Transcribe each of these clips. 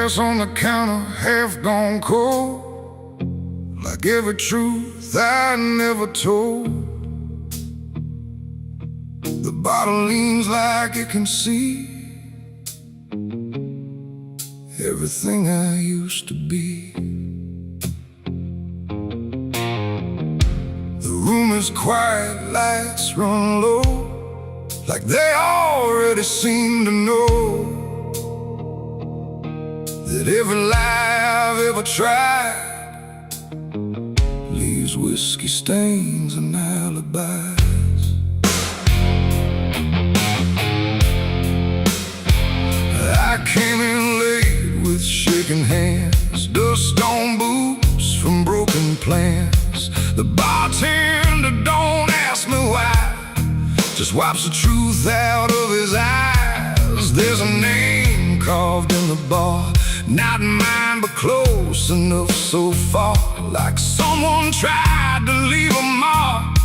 glass on the counter, half gone cold, like every truth I never told. The bottle leans like it can see everything I used to be. The room is quiet, lights run low, like they already seem to know that every lie I've ever tried leaves whiskey stains and alibis. I came in late with shaking hands, dust on boots from broken plans. The bartender don't ask me why, just wipes the truth out of his eyes. There's a name carved in the bar, not mine but close enough so far, like someone tried to leave a mark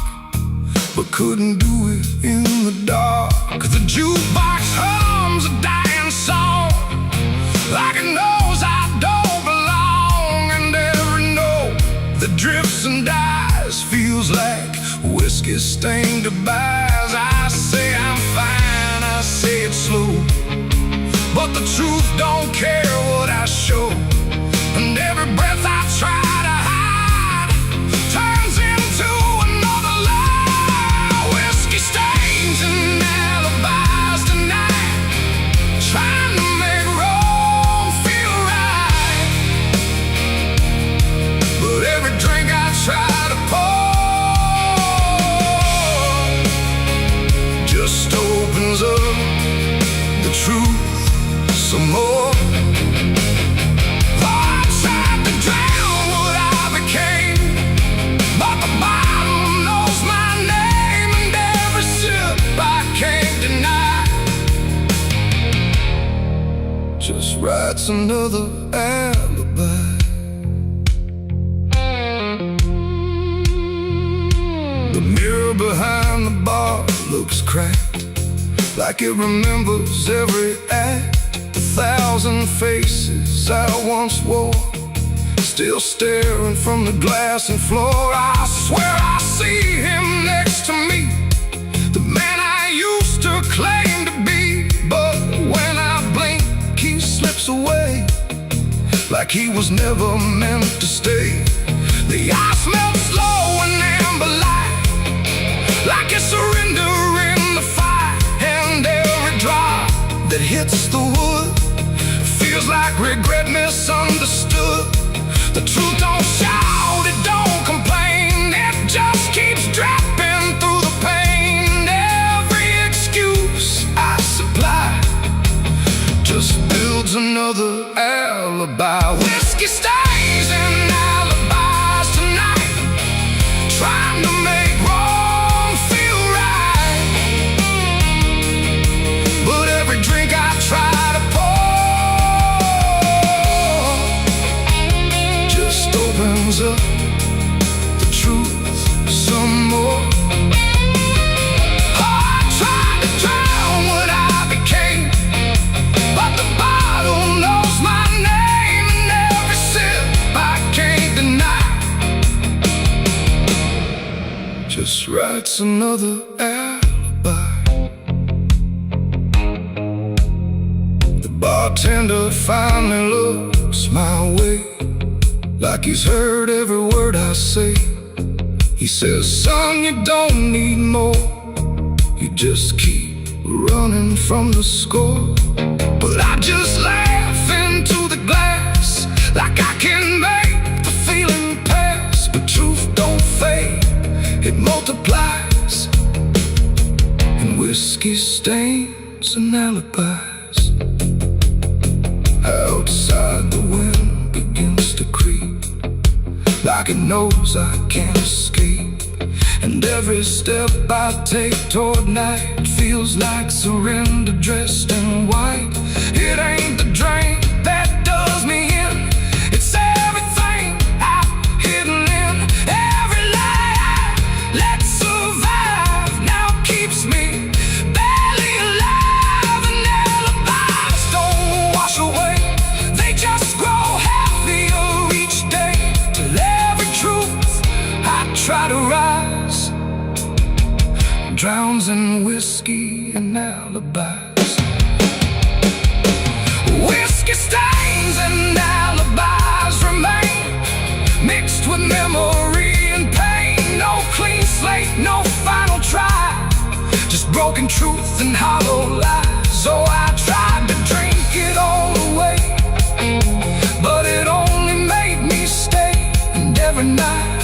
but couldn't do it in the dark. The jukebox hums a dying song, like it knows I don't belong, and every note that drifts and dies feels like whiskey stained goodbyes. I say I'm fine, I say it slow, but the truth don't care what I show, and every breath I try to hide turns into another lie. Whiskey stains and alibis tonight, trying to make wrong feel right. But every drink I try to pour just opens up the truth some more. I tried to drown what I became, but the bottle knows my name, and every sip I can't deny just writes another alibi. The mirror behind the bar looks cracked, like it remembers every act. 1,000 faces I once wore, still staring from the glass and floor. I swear I see him next to me, the man I used to claim to be. But when I blink, he slips away, like he was never meant to stay. The ice melts slow and amber light, like a surrender in the fire, and every drop that hits the wood feels like regret misunderstood. The truth don't shout, it don't complain, it just keeps dropping through the pain. Every excuse I supply just builds another alibi. Whiskey stains and alibis tonight, trying to make wrong feel right. But every drink I try to opens up the truth some more. I tried to drown what I became, but the bottle knows my name, and every sip I can't deny just writes another alibi. The bartender finally looks my way, like he's heard every word I say. He says, son, you don't need more, you just keep running from the score. But I just laugh into the glass, like I can make the feeling pass. But truth don't fade, it multiplies, and whiskey stains and alibis. Outside the wind begins to creep, like it knows I can't escape, and every step I take toward night feels like surrender dressed in white. It ain't the drink that does me in, it's everything I've hidden in. Every lie I let survive now keeps me barely alive, and alibis don't wash away, they just whiskey and alibis. Whiskey stains and alibis remain, mixed with memory and pain. No clean slate, no final try, just broken truth and hollow lies. So I tried to drink it all away, but it only made me stay. And every night,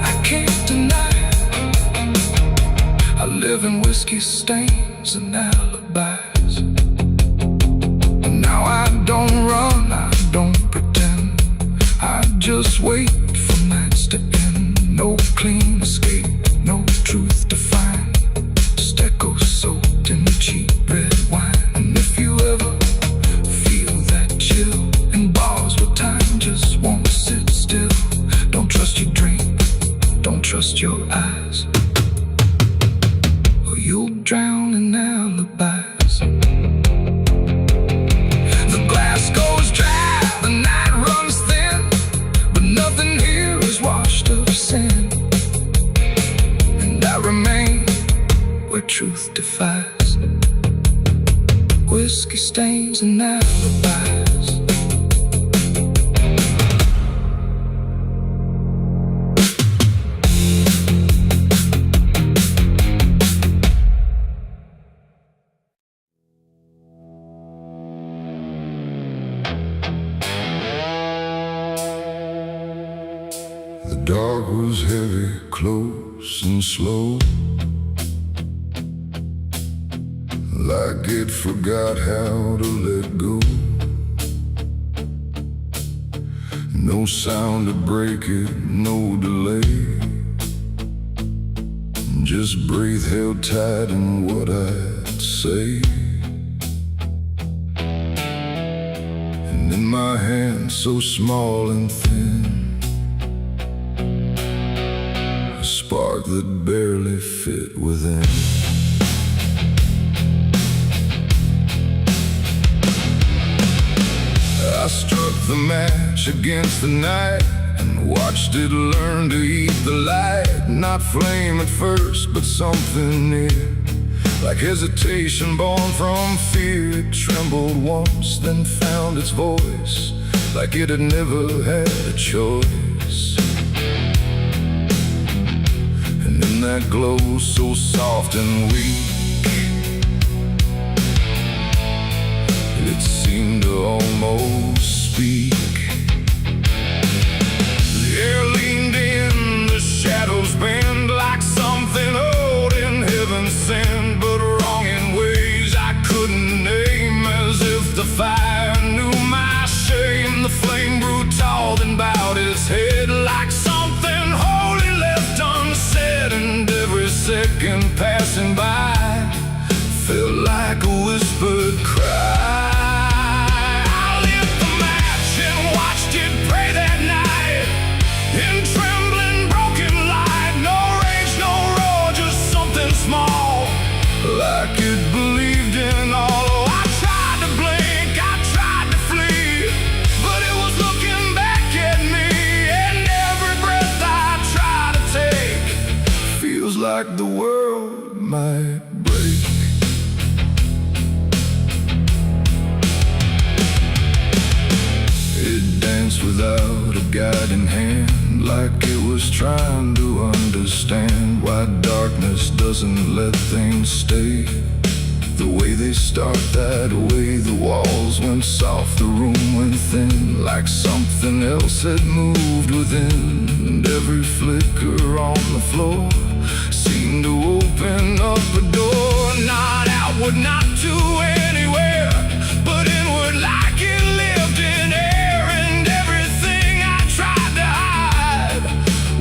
I can't deny, I live in whiskey stains and alibis. And now I don't run, I don't pretend, I just wait for nights to end. No clean escape, no truth to find, just echoes soaked in cheap red wine. And if you ever feel that chill in bars where time just won't sit still, don't trust your dream, don't trust your eyes, or you'll drown in alibis. The glass goes dry, the night runs thin, but nothing here is washed of sin. And I remain where truth defies, whiskey stains and alibis. The dark was heavy, close and slow, like it forgot how to let go. No sound to break it, no delay, just breath held tight in what I'd say. And in my hand so small and thin, a spark that barely fit within. I struck the match against the night and watched it learn to eat the light. Not flame at first, but something near, like hesitation born from fear. It trembled once, then found its voice, like it had never had a choice. And in that glow so soft and weak, it seemed to almost speak. The air leaned in, the shadows bend, like something old in heaven sent, but wrong in ways I couldn't name. As if the fire knew my shame, the flame grew tall then bowed its head, like something holy left unsaid. And every second passing by felt like a whispered cry. Like it believed in all. I tried to blink, I tried to flee, but it was looking back at me. And every breath I try to take feels like the world might break. It danced without a guiding hand, like it was trying to understand why darkness doesn't let things stay the way they start. That way the walls went soft, the room went thin, like something else had moved within. And every flicker on the floor seemed to open up a door, not outward, not to anywhere, but inward, like it lived in air. And everything I tried to hide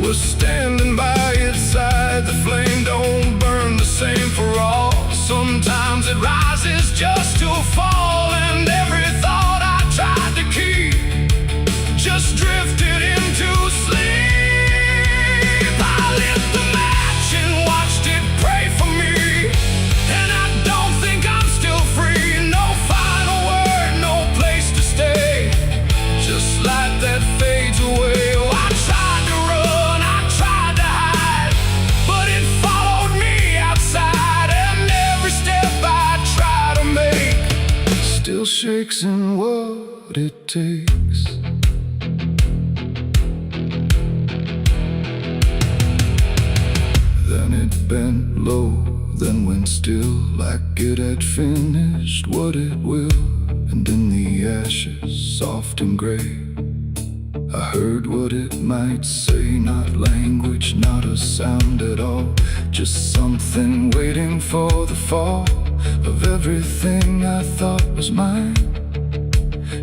was standing by its side. The flame don't burn the same for all, sometimes it rises just to fall. And every thought I tried to keep just drifted into sleep. I lit the match and watched it pray for me, and I don't think I'm still free. No final word, no place to stay, just light that fades away. Oh, I tried to run, I tried to hide, but it followed me outside. And every shakes and what it takes. Then it bent low, then went still, like it had finished what it will. And in the ashes, soft and gray, I heard what it might say. Not language, not a sound at all, just something waiting for the fall of everything I thought was mine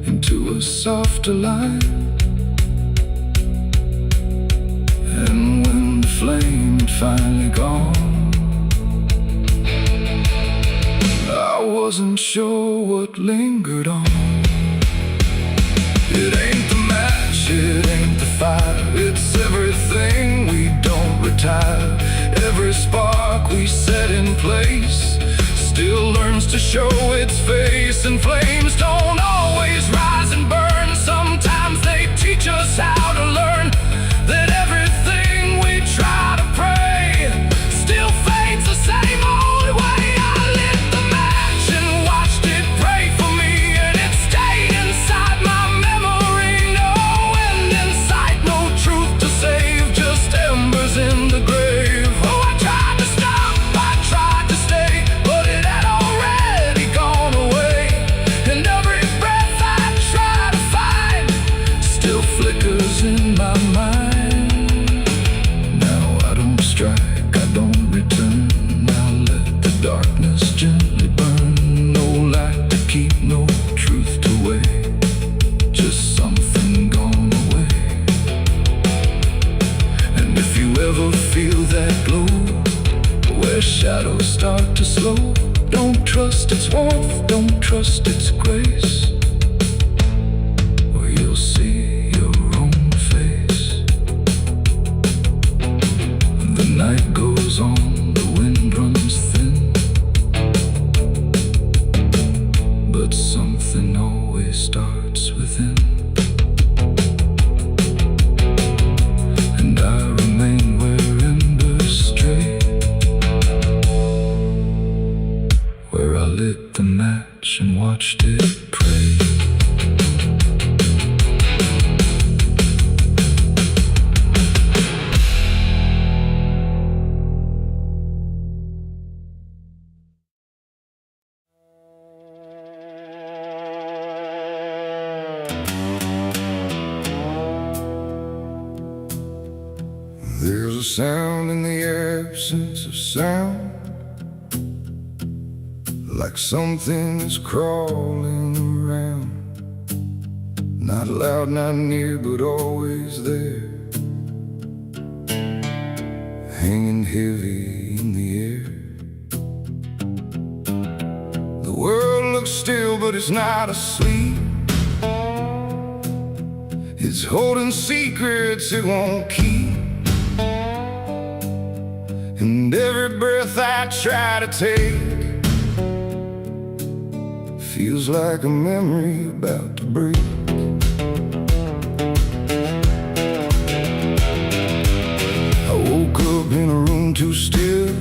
into a softer line. And when the flame had finally gone, I wasn't sure what lingered on. It ain't the match, it ain't the fire, it's everything we don't retire. Every spark we set in place still learns to show its face. And flames don't always rise and burn, sometimes they teach us how to learn that everything we try to pray still fades the same old way. I lit the match and watched it pray for me, and it stayed inside my memory. No end in sight, no truth to save, just embers in the grave. Oh, I tried to stop, I tried to stay, but it had already gone away. And every breath I try to find still flickers in my mind. Now I don't strike, I don't return, now let the darkness gently burn. No light to keep, no truth to weigh, just something gone away. And if you ever feel that glow, where shadows start to slow, don't trust its warmth, don't trust its grace, or you'll see your own face. The night goes on, the wind runs thin, but something always starts within. And I remain where embers stray, where I lit the match and watched it pray. There's a sound in the absence of sound, like something is crawling around. Not loud, not near, but always there, hanging heavy in the air. The world looks still, but it's not asleep. It's holding secrets it won't keep. And every breath I try to take feels like a memory about to break. I woke up in a room too still,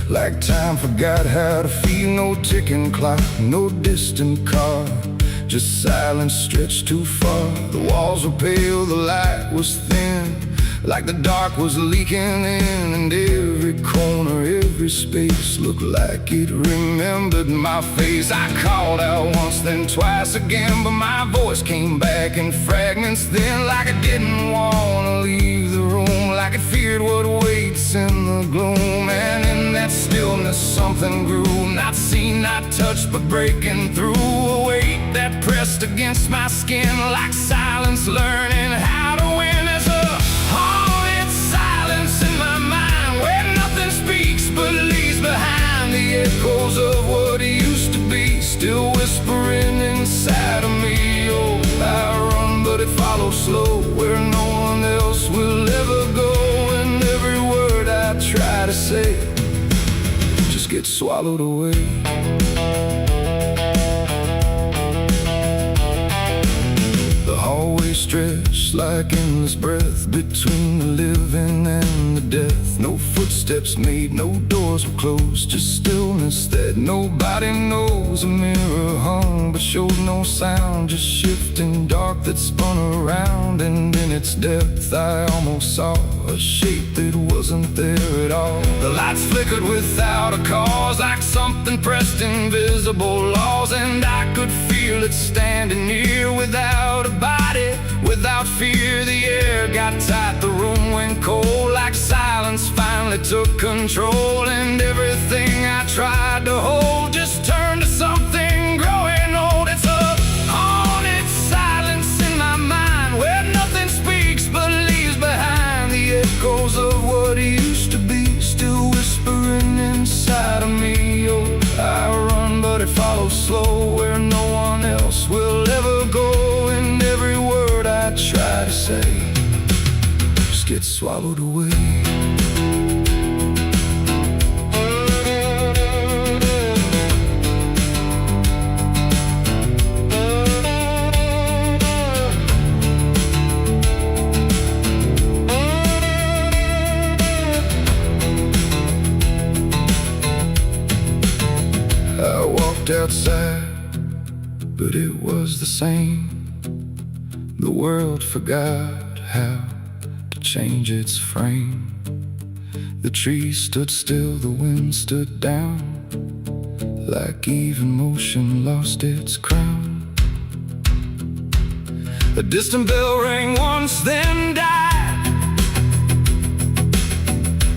like time forgot how to feel. No ticking clock, no distant car, just silence stretched too far. The walls were pale, the light was thin, like the dark was leaking in. And every corner, every space looked like it remembered my face. I called out once, then twice again, but my voice came back in fragments then, like I didn't want to leave the room, like it feared what waits in the gloom. And in that stillness something grew, not seen, not touched, but breaking through. A weight that pressed against my skin, like silence learning how to win. As a haunted silence in my mind, where nothing speaks but leaves behind the echoes of what used to be, still whispering inside of me. Oh, I run, but it follows slow, where no one else will ever go. And every word I try to say just gets swallowed away. The hallway stretched like endless breath between the living and the death. No footsteps made, no doors were closed, just stillness that nobody knows. A mirror hung but showed no sound, just shifting dark that spun around. And in its depth I almost saw a shape that wasn't there at all. The lights flickered without a cause, like something pressed invisible laws. And I could feel it standing near without a body, without fear. The air got tight, the room went cold, like silence finally took control. And everything I tried to hold just turned to something growing old. It's a haunted silence in my mind, where nothing speaks but leaves behind the echoes of what used to be, still whispering inside of me. Oh, I run but it follows slow, where no one else will ever go. And every word I try to say just gets swallowed away. I walked outside, but it was the same. The world forgot how to change its frame. The trees stood still, the wind stood down, like even motion lost its crown. A distant bell rang once, then died,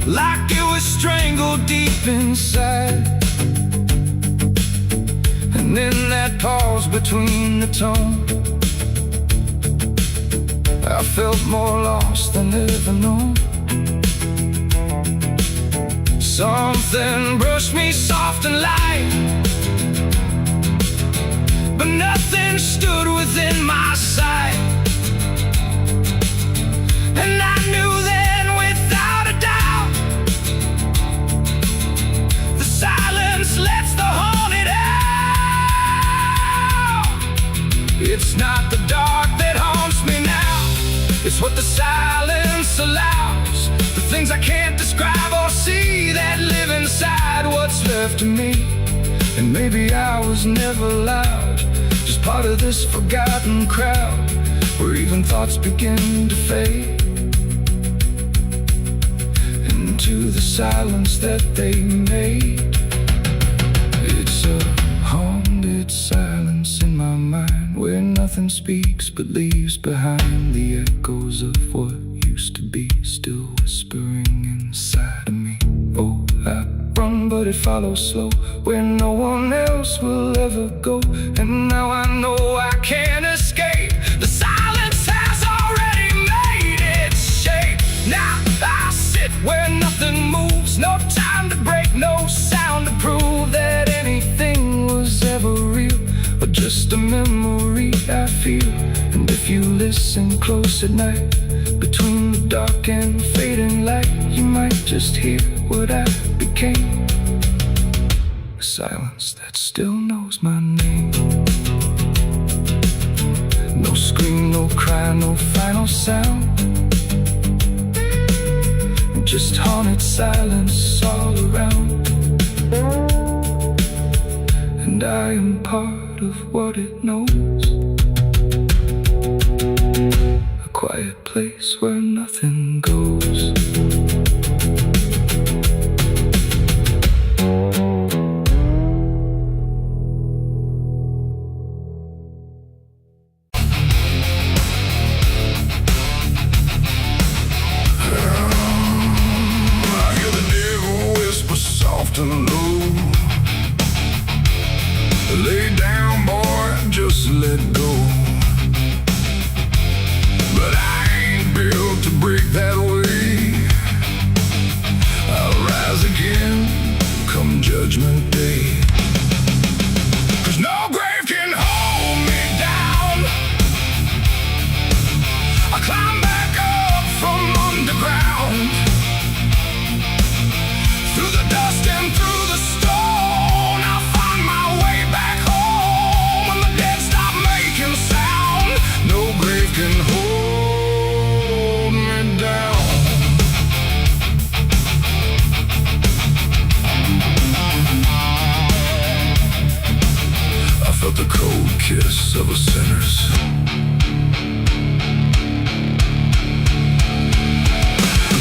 like it was strangled deep inside. And in that pause between the tone, I felt more lost than ever known. Something brushed me soft and light, but nothing stood within my sight. And I knew then without a doubt, the silence lets the haunted out. It's not the dark that haunts me now, it's what the silence allows. The things I can't describe or see that live inside what's left of me. And maybe I was never loud, just part of this forgotten crowd, where even thoughts begin to fade into the silence that they made. It's a haunted silence in my mind, where nothing speaks but leaves behind the echoes of what used to be, still whispering inside of me. Oh, I run but it follows slow, where no one else will ever go. And now I know I can't escape, the silence has already made its shape. Now I sit where nothing moves, no time to break, no sound to prove that anything was ever real, or just a memory I feel. And if you listen close at night, between the dark and fading light, you might just hear what I became, a silence that still knows my name. No scream, no cry, no final sound, just haunted silence all around. And I am part of what it knows, a quiet place where nothing goes. And low, lay down, boy, just let go. But I ain't built to break that way. I'll rise again come judgment day. 'Cause no grave can hold me down. I climb back up from underground, through the dust and through the stone. I'll find my way back home when the dead stop making the cold kiss of a sinner's.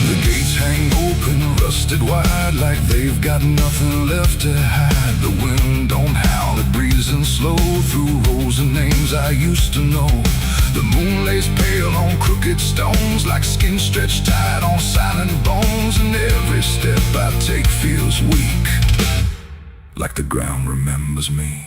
The gates hang open, rusted wide, like they've got nothing left to hide. The wind don't howl, it breezes in slow through rows of names I used to know. The moon lays pale on crooked stones, like skin stretched tight on silent bones. And every step I take feels weak, like the ground remembers me.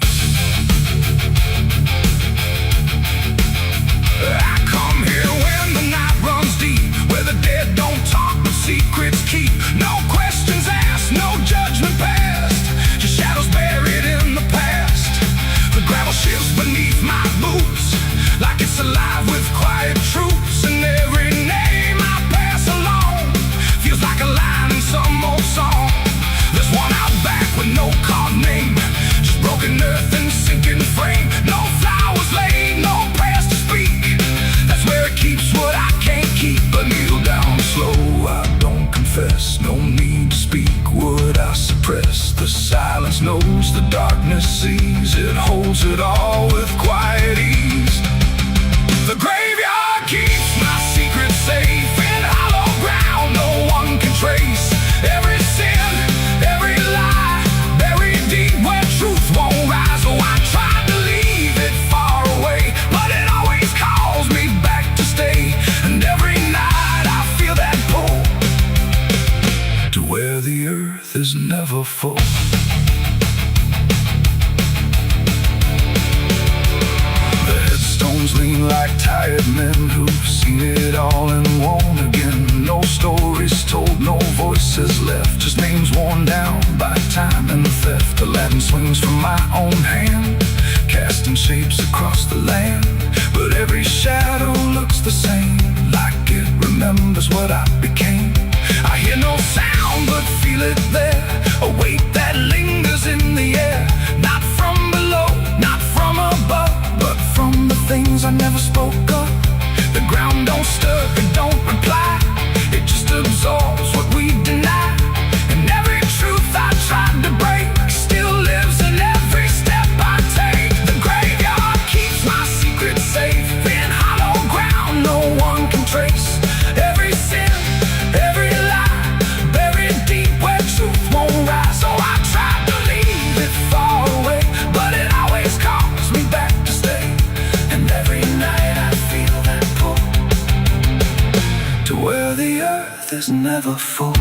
I come here when the night runs deep, where the dead don't talk but secrets keep. No questions asked, no judgment passed, just shadows buried in the past. The gravel shifts beneath my boots, like it's alive with quiet troops. And every name I pass along feels like a line in some old song. There's one out back with no card name, just broken earth and sinking frame. No flowers laid, no prayers to speak. That's where it keeps what I can't keep. But kneel down slow, I don't confess. No need to speak, would I suppress? The silence knows, the darkness sees. It holds it all with quiet ease. The graveyard keeps my secret safe in hollow ground no one can trace. Every sin, every lie, buried deep where truth won't rise. Oh, I tried to leave it far away, but it always calls me back to stay. And every night I feel that pull to where the earth is never full. Lean like tired men who've seen it all and won't again. No stories told, no voices left, just names worn down by time and theft. The Latin swings from my own hand, casting shapes across the land. But every shadow looks the same, like it remembers what I became. I hear no sound but feel it there, a weight that lingers in the air. Not from below, not from above, but from the things I never spoke of. The ground don't stir, it don't reply, it just absorbs what we deny. And every truth I tried to break still lives in every step I take. The graveyard keeps my secret safe in hollow ground no one can trace. Every sin, every lie, buried deep where truth won't rise. So I tried to leave it far away, but it always calls me back to stay. And every night I feel that pull to where the earth is never full.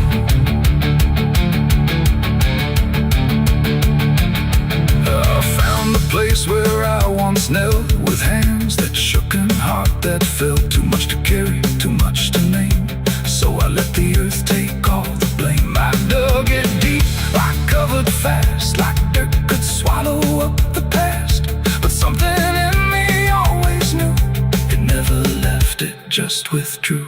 I found the place where I once knelt, with hands that shook and heart that felt. Too much to carry, too much to name, so I let the earth take all the blame. I dug it deep, I covered fast, like dirt could swallow up the past. But something in me always knew, it never left, it just withdrew.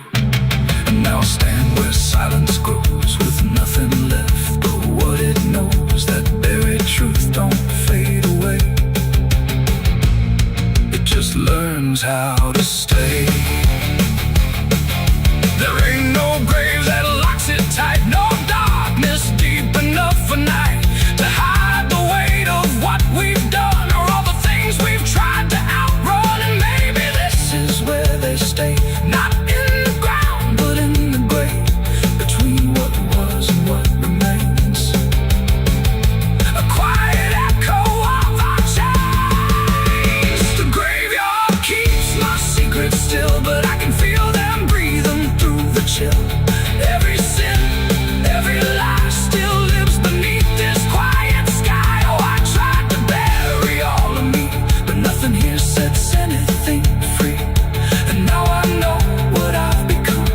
And now I stand where silence grows, with nothing left but what it knows. That buried truth don't fade away, it just learns how to stay. There ain't no grave that locks it tight, no darkness deep enough for night to hide the weight of what we've done, or all the things we've tried to outrun. And maybe this is where they stay, not in the ground but in the grave, between what was and what remains. A quiet echo of our chains. The graveyard keeps my secrets still, but I can feel them breathing through the chill. Every sin, every lie still lives beneath this quiet sky. Oh, I tried to bury all of me, but nothing here sets anything free. And now I know what I've become,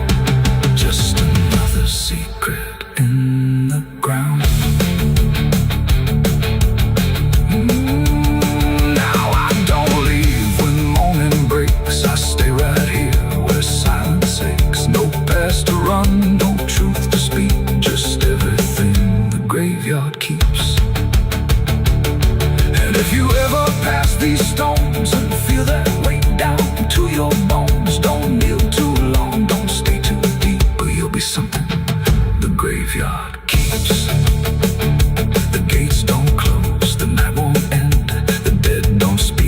just another secret in the ground. Now I don't leave when morning breaks, I stay right here where silence aches. No past to run, no truth to speak, just everything the graveyard keeps. And if you ever pass these stones and feel that weight down to your bones, don't kneel too long, don't stay too deep, or you'll be something the graveyard keeps. The gates don't close, the night won't end, the dead don't speak.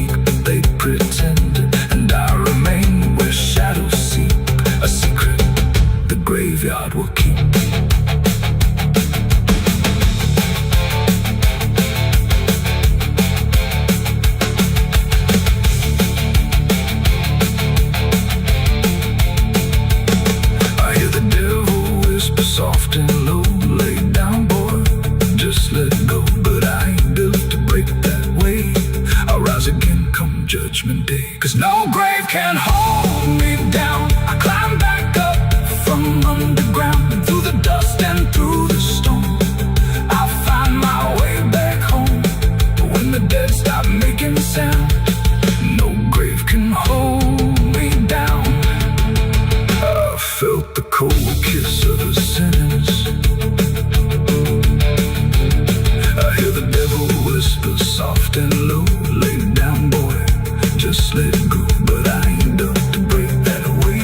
Judgment Day. 'Cause no grave can hold me down. I climb back up from underground, and through the dust and through the storm, I'll find my way back home. But when the dead stop making sound, no grave can hold me down. I felt the cold kiss of the sinners. I hear the devil whisper soft and low, lay down, boy, just let it go. But I ain't up to break that away.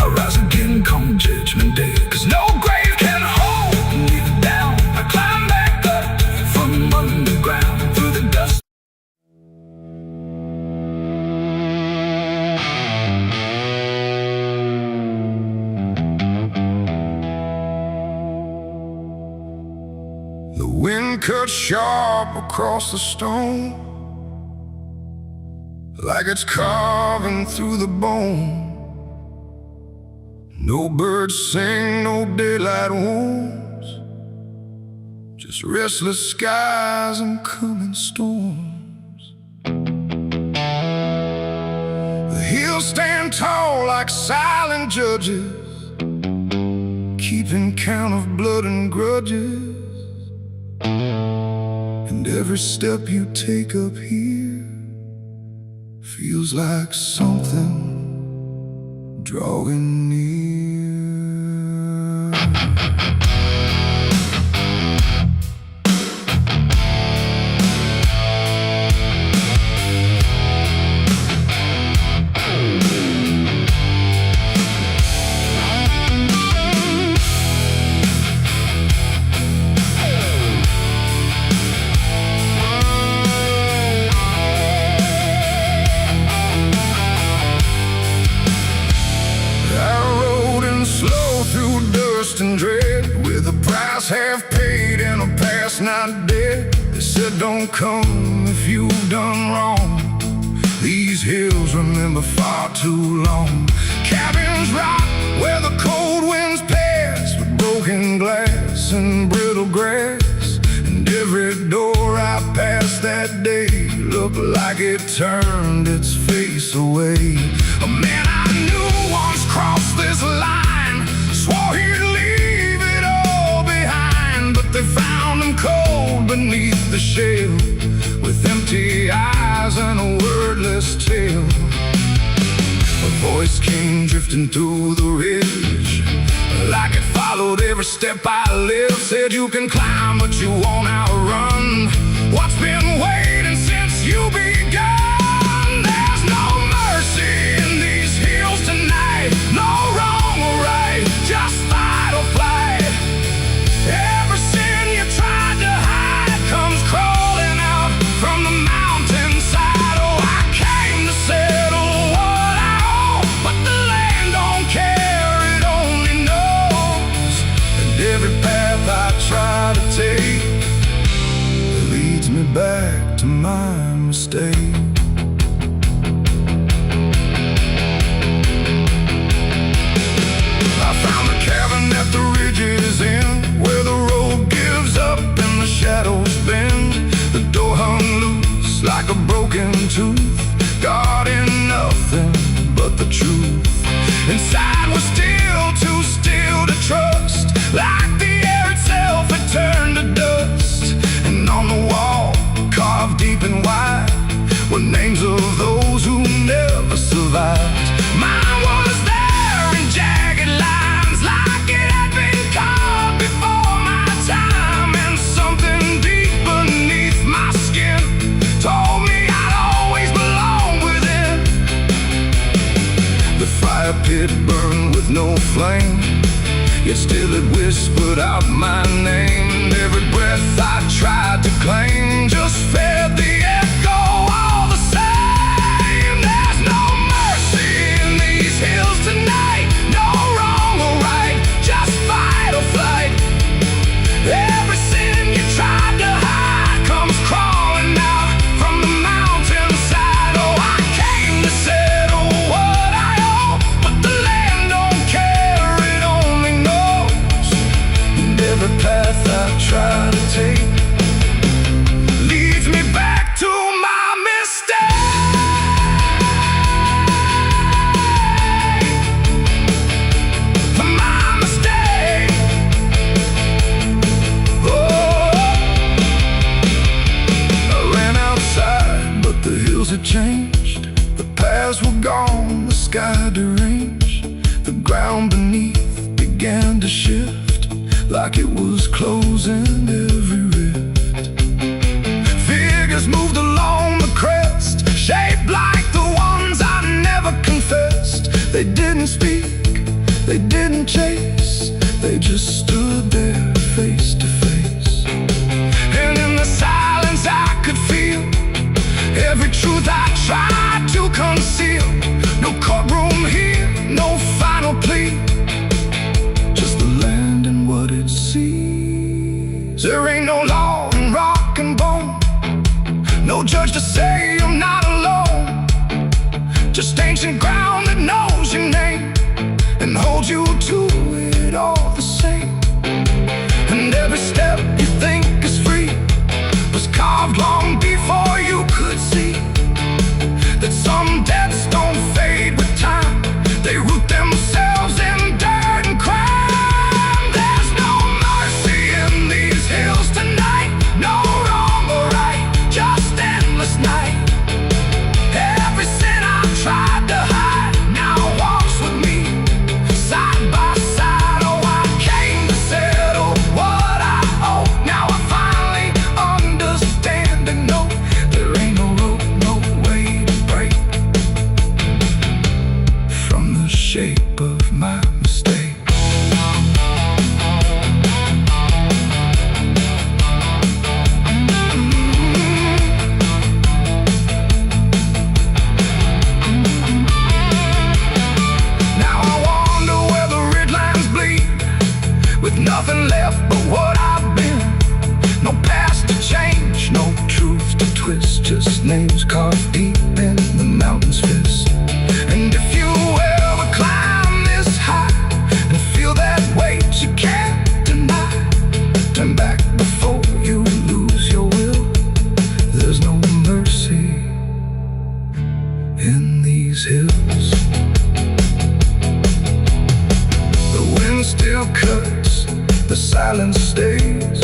I rise again come Judgment Day. 'Cause no grave can hold me down. I climb back up from underground, through the dust. The wind cuts sharp across the stone, like it's carving through the bone. No birds sing, no daylight wounds, just restless skies and coming storms. The hills stand tall like silent judges, keeping count of blood and grudges. And every step you take up here feels like something drawing near. And dread, with a price half paid and a past not dead. They said don't come if you've done wrong. These hills remember far too long. Cabins rock where the cold winds pass, with broken glass and brittle grass. And every door I passed that day looked like it turned its face away. A man I knew once crossed this line, swore he'd leave it all behind, but they found him cold beneath the shell, with empty eyes and a wordless tale. A voice came drifting through the ridge, like it followed every step I lived. Said you can climb but you won't outrun what's been waiting since you begun. There's no mercy in these hills tonight, no wrong or right, just fight or flight. Every sin you tried to hide comes crawling out from the mountainside. Oh, I came to settle what I owe, but the land don't care, it only knows. And every path I try to take leads me back to my mistake. I found a cabin at the ridge's end, where the road gives up and the shadows bend. The door hung loose like a broken tooth, guarding nothing but the truth. Inside was still too still to trust, like the air itself had turned to dust. And on the wall, carved deep and wide, were names of those who never survived. Mine was there in jagged lines, like it had been carved before my time. And something deep beneath my skin told me I'd always belong within. The fire pit burned with no flame, yet still it whispered out my name. And every breath I tried to claim just fed the echo all the same. There's no mercy in these hills tonight, no wrong or right, just fight or flight. Every sin you tried to hide comes crawling out from the mountainside. Oh, I came to settle what I owe, but the land don't care, it only knows. And every path I try to take leads me back worlds had changed. The paths were gone, the sky deranged. The ground beneath began to shift, like it was closing every rift. Figures moved along the crest, shaped like the ones I never confessed. They didn't speak, they didn't chase, they just stood there face to face. And in the silence I could feel every truth I tried to conceal. No courtroom here, no final plea, just the land and what it sees. There ain't no law in rock and bone, no judge to say I'm not alone. Just ancient ground that knows your name and holds you to it all the same. And every step you think is free was carved long before you could see that some debts don't fade with time, they root themselves in dirt and crime. There's no mercy in these hills tonight, no wrong or right, just endless night. Every sin I've tried to hide now walks with me, side by side. Oh, I came to settle what I owe. Now I finally understand and know there ain't no rope, no way to break from the shape of my mistake. Now I wonder where the red lines bleed, with nothing left but what I've been. No past to change, no truth to twist, just names carved deep in the mountain's fist. And if you ever climb this high and feel that weight you can't deny, turn back before you lose your will. There's no mercy in these hills. The wind still cuts, the silence stays.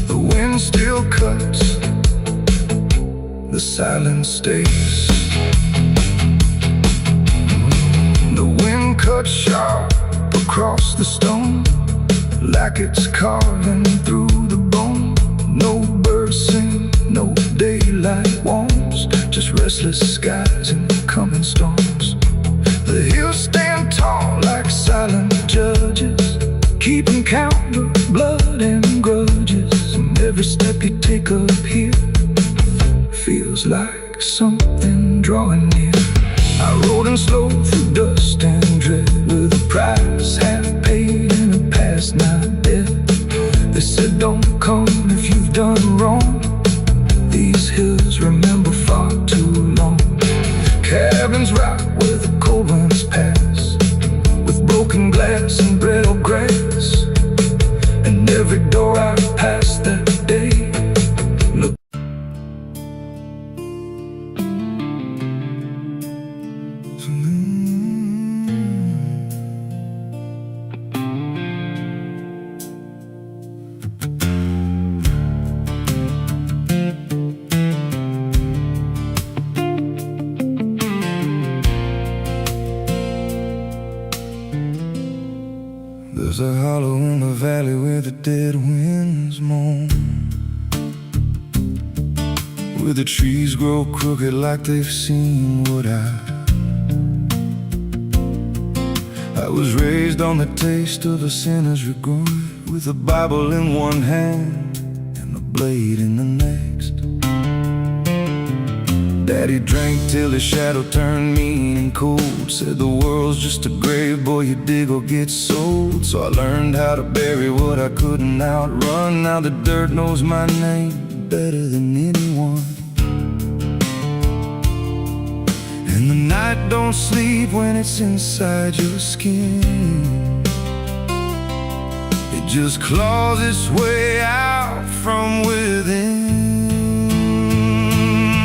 The wind still cuts, the silence stays. The wind cuts sharp across the stone, like it's carving through the bone. No birds sing, no daylight warms, just restless skies and coming storms. The hills stand tall like silent judges, keeping count of blood and grudges. And every step you take up here feels like something drawing near. I rode in slow through dust and dread, with a price half paid and a past not dead. They said don't come if you've done wrong, these hills remember far too long. Cabins rock where the cold winds pass, with broken glass and brittle grass. And every door I passed that day looked. There's a hollow in the valley where the dead winds moan, where the trees grow crooked like they've seen what I was raised on the taste of a sinner's regret, with a Bible in one hand and a blade in the next. Daddy drank till his shadow turned mean and cold, said the world's just a grave, boy, you dig or get sold. So I learned how to bury what I couldn't outrun. Now the dirt knows my name better than anyone. And the night don't sleep when it's inside your skin, it just claws its way out from within.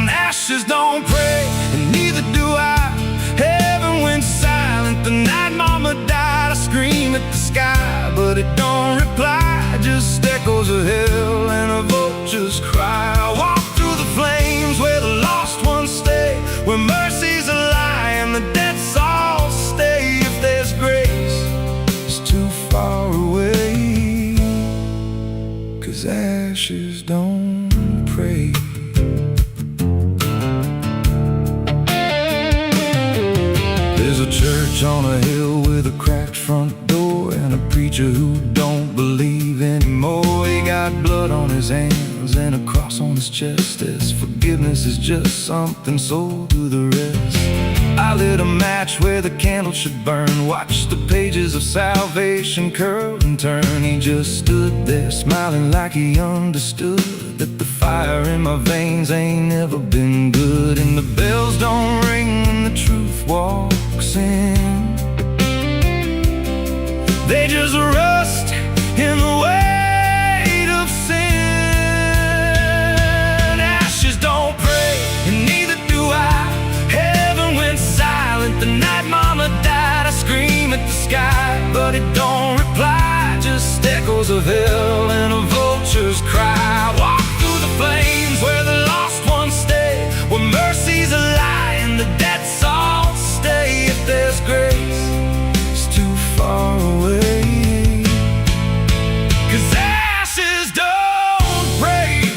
Ashes don't pray, and neither do I. Heaven went silent the night mama died. I scream at the sky, but it don't reply, just echoes of hell and a vulture's cry. I walk through the flames where the church on a hill with a cracked front door and a preacher who don't believe anymore. He got blood on his hands and a cross on his chest, as forgiveness is just something sold to the rest. I lit a match where the candle should burn, watched the pages of salvation curl and turn. He just stood there smiling like he understood that the fire in my veins ain't never been good. And the bells don't ring when the truth walks in, they just rust in the weight of sin. Ashes don't pray, and neither do I. Heaven went silent the night mama died. I scream at the sky, but it don't reply, just echoes of hell and a vulture's cry. Walk through the flames where the lost ones stay, where mercy's a lie and the debt's all stay. If there's grace, it's too far away, 'cause ashes don't break.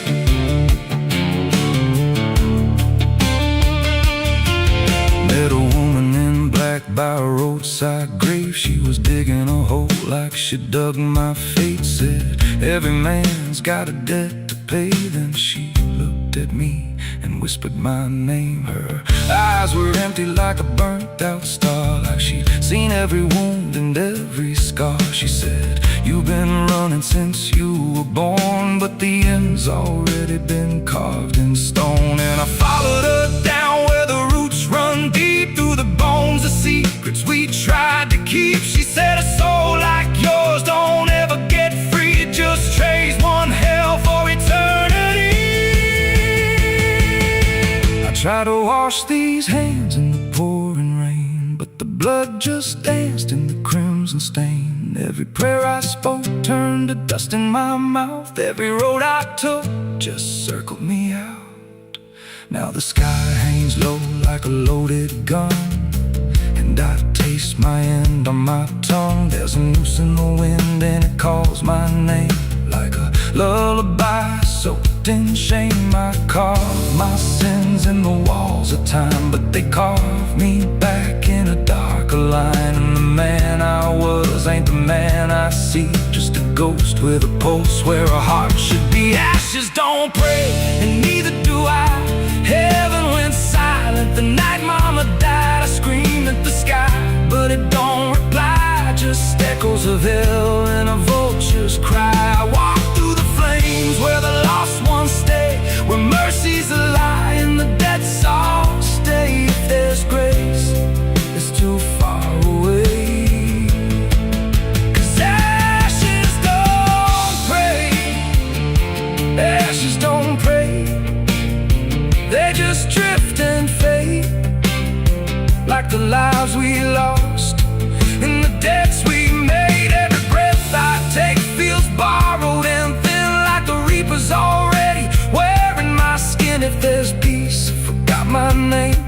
Met a woman in black by a roadside grave. She was digging a hole like she dug my fate. Said every man's got a debt to pay. Then she looked at me and whispered my name. Her eyes were empty like a burnt out star, like she'd seen every wound and every scar. She said, you've been running since you were born, but the end's already been carved in stone. And I followed her down where the roots run deep through the bones, the secrets we tried to keep. She said, a soul like yours don't ever get free, it just trades one hell for eternity. I try to wash these hands in the pouring rain, but the blood just danced in the crimson stain. Every prayer I spoke turned to dust in my mouth. Every road I took just circled me out. Now the sky hangs low like a loaded gun, and I taste my end on my tongue. There's a noose in the wind and it calls my name like a lullaby soaked in shame. I carve my sins in the walls of time, but they carve me back in a darker line. And the man I was ain't the man I see, just a ghost with a pulse where a heart should be. Ashes don't pray, and neither do I. Heaven went silent the night mama died. I screamed at the sky, but it don't reply, just echoes of hell and a vulture's cry. I walk through the flames where the lost ones stay, where mercy's a lie and the debt's all stay. If there's grace, it's too far away, 'cause ashes don't pray, ashes don't pray, they just drift and fade, like the lives we lost and the debts we made. Every breath I take feels borrowed and thin, like the reaper's already wearing my skin. If there's peace, I forgot my name,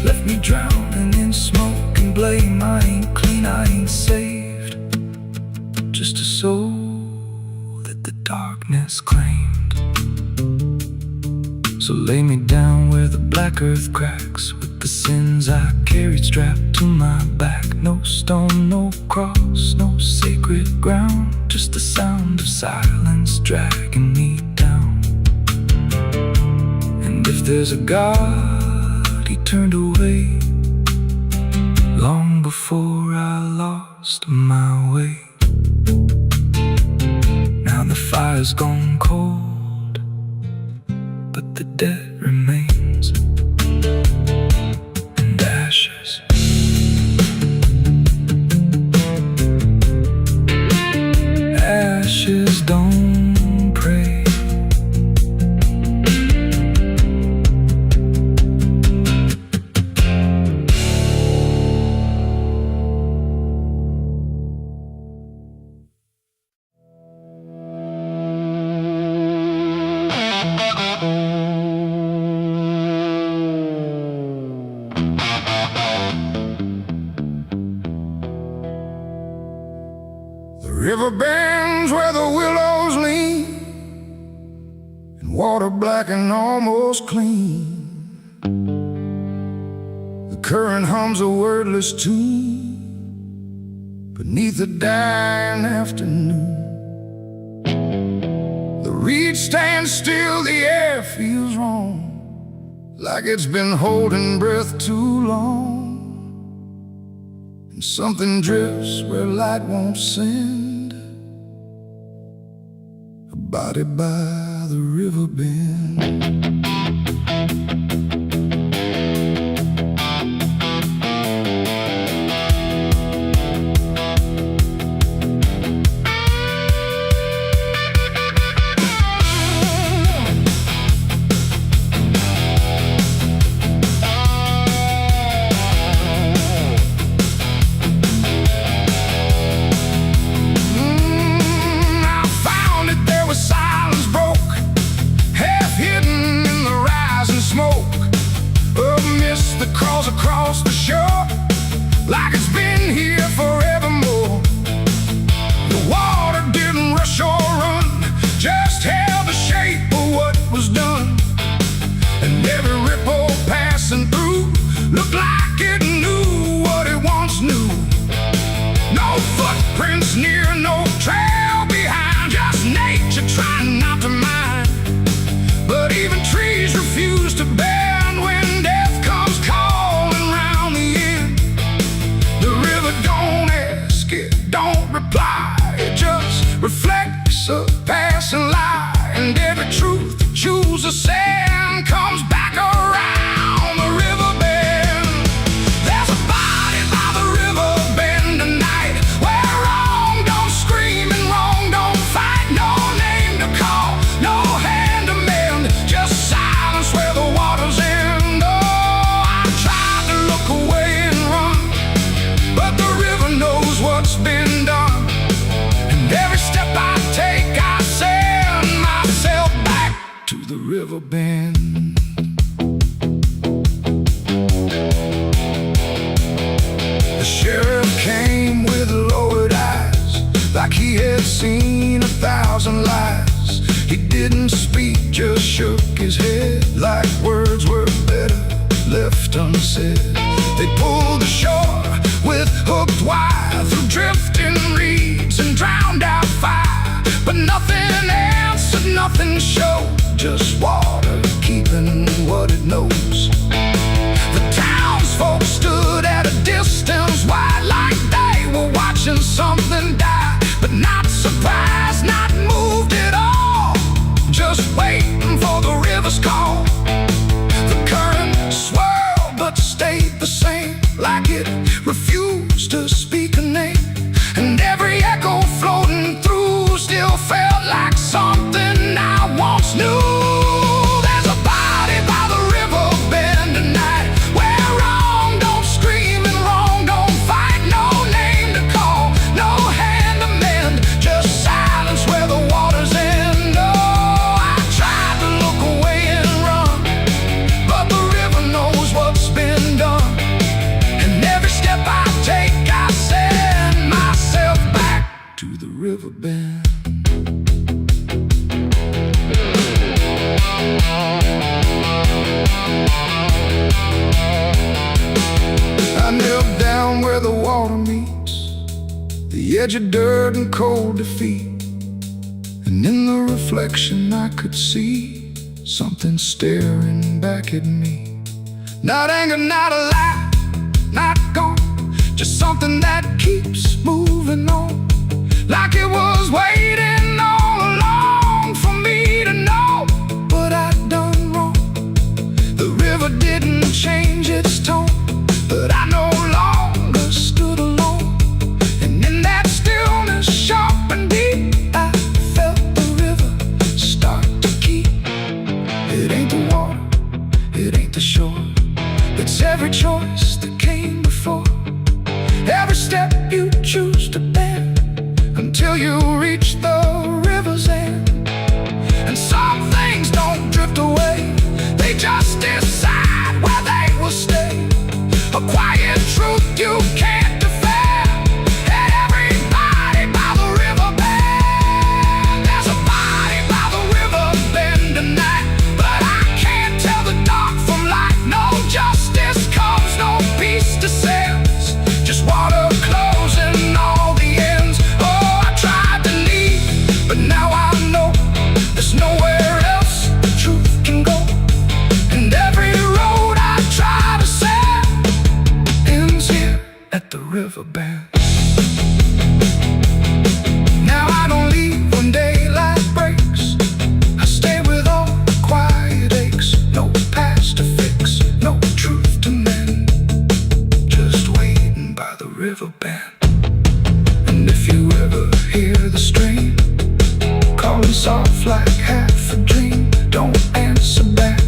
left me drowning in smoke and blame. I ain't clean, I ain't saved, just a soul that the darkness claimed. So lay me down where the black earth cracks, with the sins I carried strapped to my back. No stone, no cross, no sacred ground, just the sound of silence dragging me down. And if there's a God, he turned away long before I lost my way. Now the fire's gone cold, but the debt remains, and ashes. Ashes don't pray. River bends where the willows lean, water black and almost clean. The current hums a wordless tune beneath the dying afternoon. The reed stands still, the air feels wrong, like it's been holding breath too long. And something drifts where light won't send, a body by the river bend. Across the shore, like it's been here forevermore. The water didn't rush or run, just held the shape of what was done. And every ripple passing through looked like it knew what it once knew. No footprints near, no trail behind, just nature trying not to mind. But even trees refuse to bend when death comes calling round the end. The river don't ask, it don't reply, it just reflects a passing lie. And every truth that chooses sand comes back around the river bend. There's a body by the river bend tonight, where wrong don't scream and wrong don't fight. No name to call, no hand to mend, just silence where the waters end. Oh, I tried to look away and run, but the river knows what's been done. And every step I take, I send myself back to the river bend. The sheriff came with lowered eyes, like he had seen 1,000 lies. He didn't speak, just shook his head, like words were better left unsaid. They pulled ashore with hooked wire through drifting reeds and drowned out fire. But nothing answered, nothing showed, just water keeping what it knows. The townsfolk stood at a distance wide, like they were watching something die. But not surprised, not moved at all, just waiting for the river's call. The current swirled but stayed the same, like it refused to speak a name. And every echo floating through still felt like something I once knew. There's a body by the river bend tonight, where wrong don't scream and wrong don't fight. No name to call, no hand to mend, just silence where the waters end. Oh, I tried to look away and run, but the river knows what's been done. And every step I take, I send myself back to the river bend. I knelt down where the water meets the edge of dirt and cold defeat. And in the reflection I could see something staring back at me. Not anger, not a lie, not gone, just something that keeps moving on, like it was waiting all along for me to know what I'd done wrong. The river didn't change its tone, but I no longer stood alone. And in that stillness, sharp and deep, I felt the river start to keep. It ain't the water, it ain't the shore, it's every choice that came before. Every step you choose to bend, until you reach the river's end. And some things don't drift away, they just decide where they will stay. A quiet truth you can't defend. And everybody by the river bend. There's a body by the river bend tonight, but I can't tell the dark from light. No justice comes, no river bend. Now I don't leave when daylight breaks. I stay with all the quiet aches. No past to fix, no truth to mend. Just waiting by the river bend. And if you ever hear the stream calling soft like half a dream, don't answer back,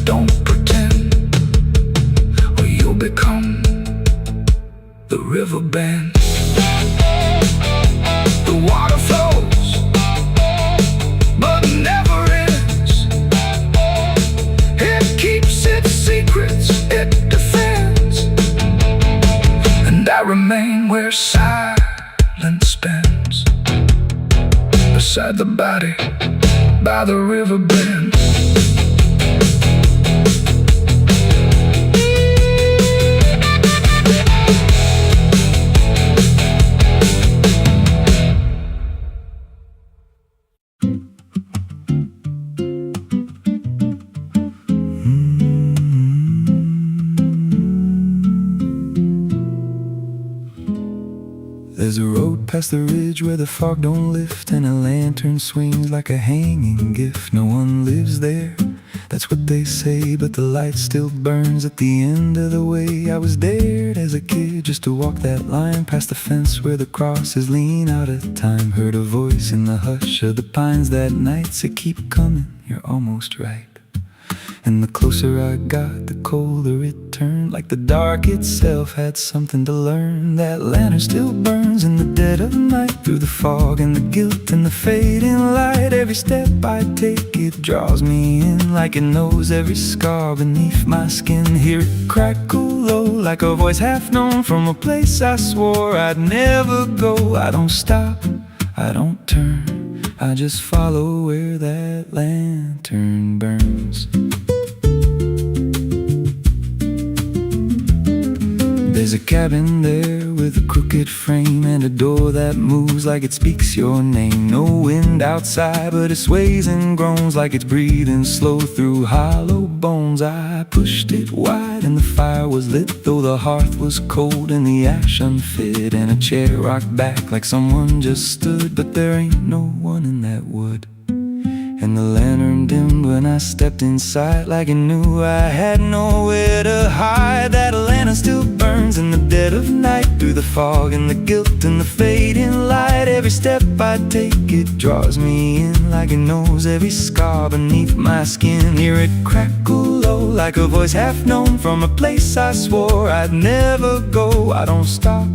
don't pretend, or you'll become the river bend. The water flows, but never ends. It keeps its secrets, it defends. And I remain where silence bends, beside the body, by the river bend. There's a road past the ridge where the fog don't lift, and a lantern swings like a hanging gift. No one lives there, that's what they say, but the light still burns at the end of the way. I was dared as a kid just to walk that line past the fence where the crosses lean out of time. Heard a voice in the hush of the pines that night said, keep coming, you're almost right. And the closer I got, the colder it turned, like the dark itself had something to learn. That lantern still burns in the dead of night, through the fog and the guilt and the fading light. Every step I take, it draws me in, like it knows every scar beneath my skin. Hear it crackle low, like a voice half known from a place I swore I'd never go. I don't stop, I don't turn, I just follow where that lantern burns. There's a cabin there with a crooked frame, and a door that moves like it speaks your name. No wind outside, but it sways and groans like it's breathing slow through hollow bones. I pushed it wide and the fire was lit, though the hearth was cold and the ash unfit. And a chair rocked back like someone just stood, but there ain't no one in that wood. And the lantern dimmed when I stepped inside, like it knew I had nowhere to hide. That lantern still burns in the dead of night, through the fog and the guilt and the fading light. Every step I take, it draws me in, like it knows every scar beneath my skin. Hear it crackle low, like a voice half known from a place I swore I'd never go. I don't stop,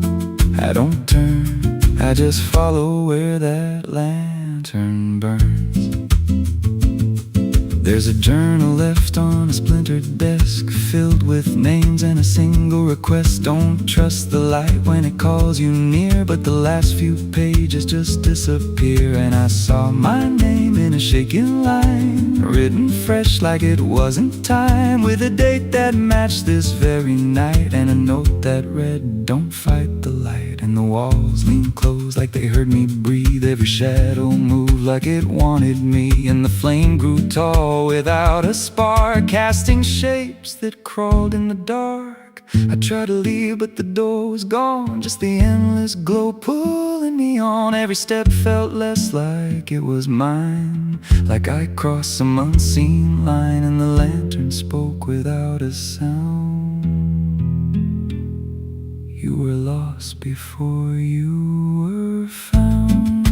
I don't turn, I just follow where that lantern burns. There's a journal left on a splintered desk, filled with names and a single request. Don't trust the light when it calls you near, but the last few pages just disappear. And I saw my name in a shaking line, written fresh like it wasn't time, with a date that matched this very night, and a note that read, don't fight the light. And the walls leaned close like they heard me breathe, every shadow moved like it wanted me. And the flame grew tall without a spark, casting shapes that crawled in the dark. I tried to leave, but the door was gone, just the endless glow pulling me on. Every step felt less like it was mine, like I crossed some unseen line. And the lantern spoke without a sound. You were lost before you were found.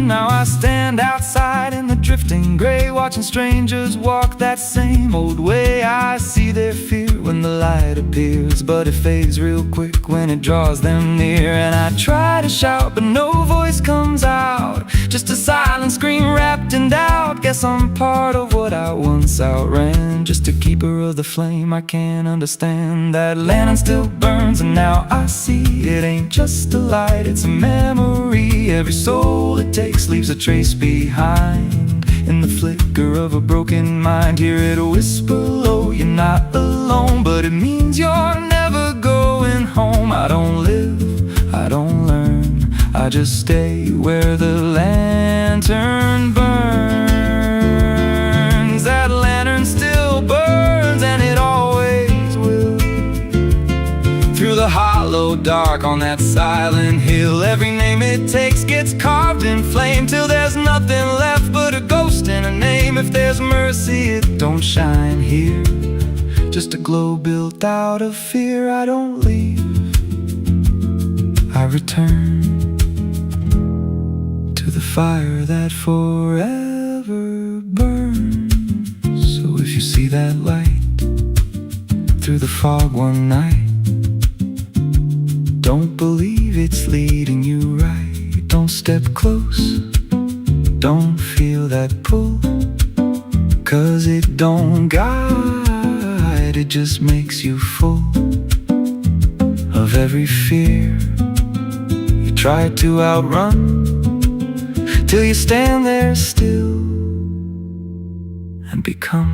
Now I stand outside in the drifting gray, watching strangers walk that same old way. I see their fear when the light appears, but it fades real quick when it draws them near. And I try to shout, but no voice comes out, just a silent scream wrapped in doubt. Guess I'm part of what I once outran, just a keeper of the flame I can't understand. That lantern still burns, and now I see it ain't just a light, it's a memory. Every soul it takes leaves a trace behind, in the flicker of a broken mind. Hear it whisper low, you're not alone, but it means you're never going home. I don't live, I don't learn, I just stay where the lantern burns. That lantern still burns, and it always so dark on that silent hill. Every name it takes gets carved in flame, till there's nothing left but a ghost and a name. If there's mercy, it don't shine here, just a glow built out of fear. I don't leave, I return to the fire that forever burns. So if you see that light through the fog one night, don't believe it's leading you right. Don't step close, don't feel that pull, 'cause it don't guide, it just makes you full of every fear you try to outrun, till you stand there still and become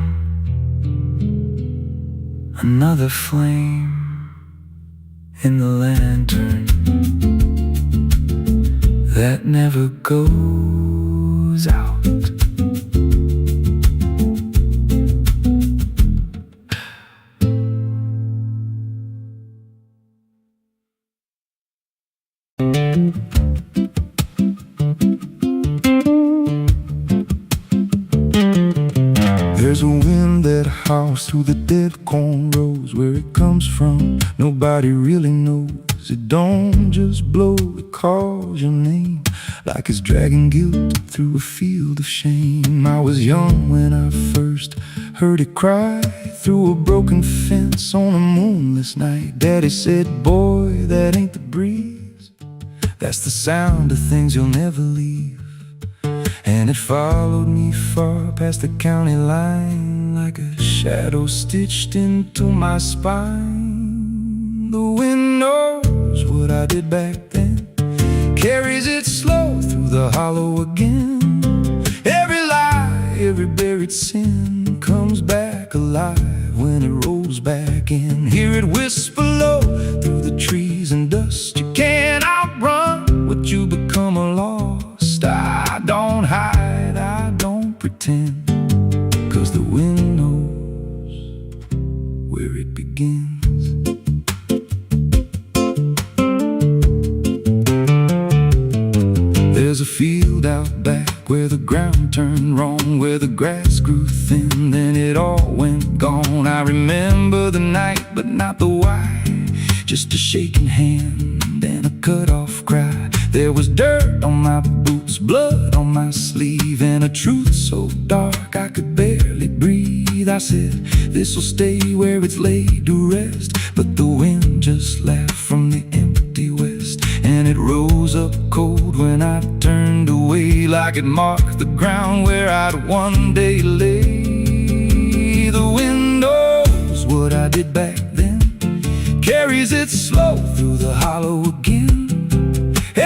another flame in the lantern that never goes out. There's a wind that howls through the dead corn rows. Where it comes from, nobody really knows. It don't just blow, it calls your name, like it's dragging guilt through a field of shame. I was young when I first heard it cry through a broken fence on a moonless night. Daddy said, boy, that ain't the breeze, that's the sound of things you'll never leave. And it followed me far past the county line, like a shadow stitched into my spine. The wind knows what I did back then, carries it slow through the hollow again. Every lie, every buried sin comes back alive when it rolls back in. Hear it whisper low through the trees and dust. You can't outrun what you become lost. I don't hide, I don't pretend, 'cause the wind knows where it begins. There's a field out back where the ground turned wrong, where the grass grew thin, then it all went gone. I remember the night, but not the why, just a shaking hand and a cut-off cry. There was dirt on my boots, blood on my sleeve, and a truth so dark I could barely breathe. I said, this'll stay where it's laid to rest, but the wind just laughed from the empty west, and it rose up cold when I turned away, like it marked the ground where I'd one day lay. The wind knows what I did back then, carries it slow through the hollow again.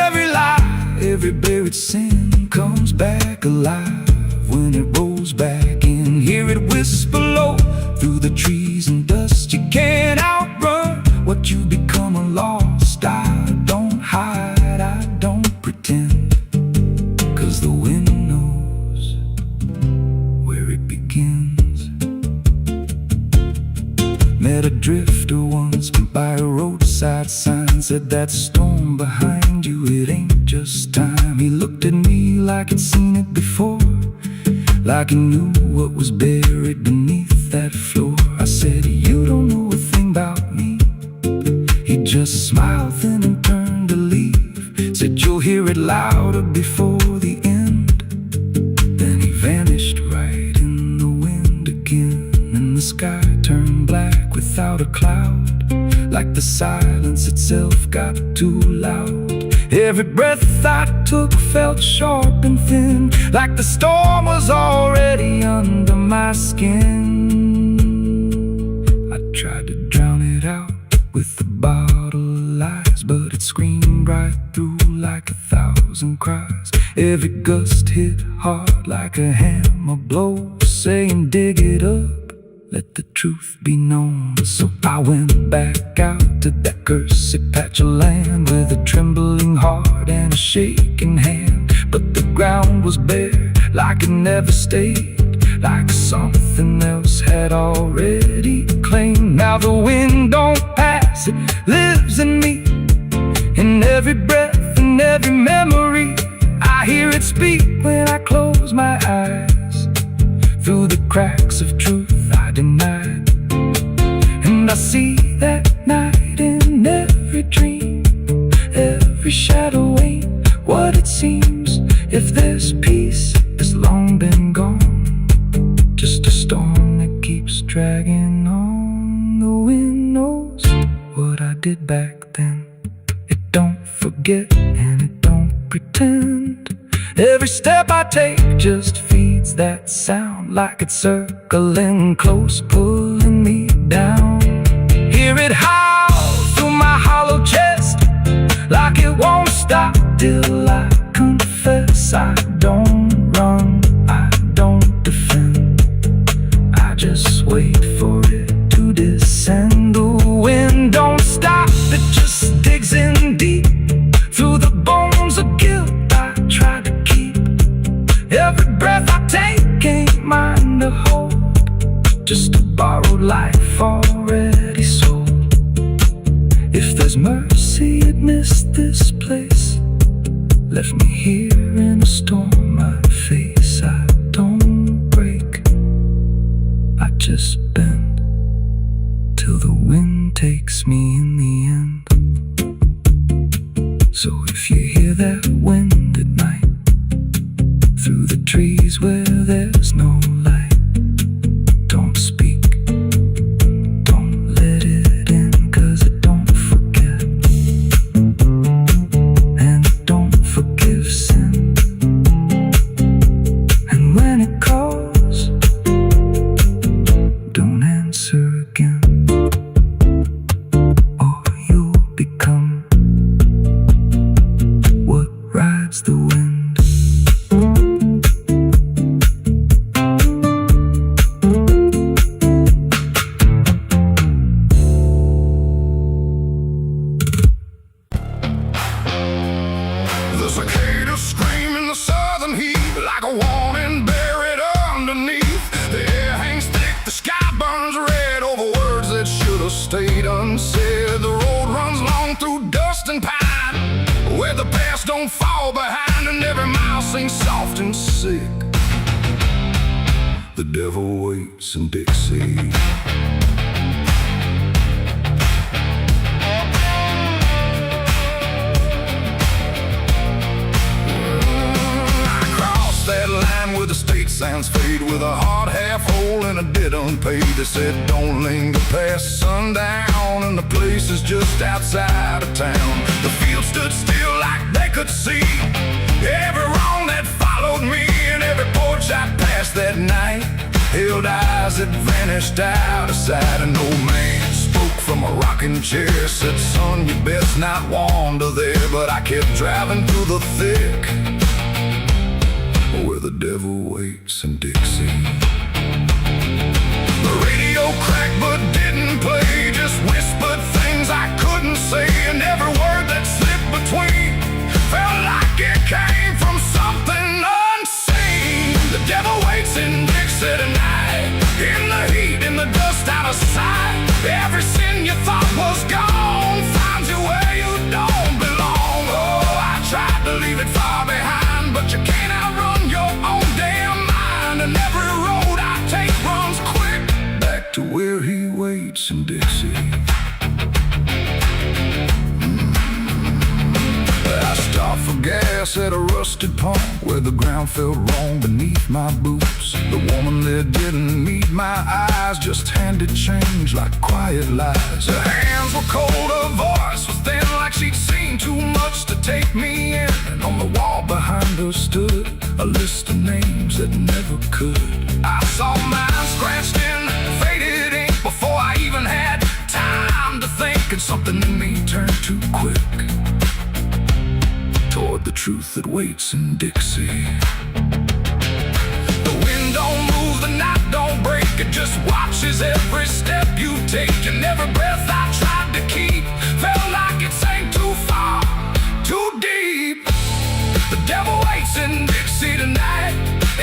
Every lie, every buried sin comes back alive when it rolls back in. Hear it whisper low through the trees and dust. You can't outrun what you become lost. I don't hide, I don't pretend, 'cause the wind knows where it begins. Met a drifter once by a roadside sign, said that storm behind you, it ain't just time. He looked at me like he'd seen it before, like he knew what was buried beneath that floor. I said, you don't know a thing about me. He just smiled thin and turned to leave, said, you'll hear it louder before the end. Then he vanished right in the wind again, and the sky turned black without a cloud, like the silence itself got too loud. Every breath I took felt sharp and thin, like the storm was already under my skin. I tried to drown it out with a bottle of lies, but it screamed right through like 1,000 cries. Every gust hit hard like a hammer blow, saying dig it up, let the truth be known. So I went back out to that cursed patch of land with a trembling heart and a shaking hand. But the ground was bare, like it never stayed, like something else had already claimed. Now the wind don't pass, it lives in me, In every breath and every memory, I hear it speak when I close my eyes. Through the cracks of truth I denied, and I see that night in every dream. Every shadow ain't what it seems. If there's peace, it's long been gone. Just a storm that keeps dragging on. The wind knows what I did back then. It don't forget and it don't pretend. Every step I take just feeds that sound, like it's circling close, pulling me down. Hear it howl through my hollow chest, like it won't stop till I confess. I don't run, I don't defend, I just wait for it to descend. The wind don't stop, it just digs in deep through the bones of guilt I try to keep. Every breath I take ain't mine to hold, just a borrowed life already sold. If there's mercy, it missed this place, left me here in a storm I face. I don't break, I just bend till the wind takes me in the end. So if you hear that wind at night, through the trees where there's no light, don't speak, don't let it in, 'cause it don't forget, and it don't forgive sin. And when it calls, don't answer again, or you'll become what rides the wind. The cicadas scream in the southern heat, like a warning buried underneath. The air hangs thick, the sky burns red over words that should have stayed unsaid. The road runs long through dust and pine, where the past don't fall behind, and every mile sings soft and sick. The devil waits in Dixie. Where the state signs fade, with a heart half whole and a debt unpaid. They said don't linger past sundown, and the place is just outside of town. The field stood still like they could see every wrong that followed me, and every porch I passed that night held eyes that vanished out of sight. An old man spoke from a rocking chair, said son, you best not wander there. But I kept driving through the thick, where the devil waits in Dixie. The radio cracked but didn't play, just whispered things I couldn't say, and every word that slipped between felt like it came from something unseen. The devil waits in Dixie tonight, in the heat, in the dust, out of sight. Every sin you thought was gone finds you where you don't belong. Oh, I tried to leave it far behind, but you can't outrun your own damn mind. And every road I take runs quick back to where he waits in Dixie. I stopped for gas at a rusted pump, where the ground felt wrong beneath my boots. The woman there didn't meet my eyes, just handed change like quiet lies. Her hands were cold, her voice was thin, like she'd seen too much to take me in. And on the wall behind her stood a list of names that never could. I saw mine scratched in faded ink before I even had time to think, and something in me turned too quick toward the truth that waits in Dixie. The wind don't move, the night don't break, it just watches every step you take. And every breath I tried to keep felt like it sank too far, too deep. The devil waits in Dixie tonight,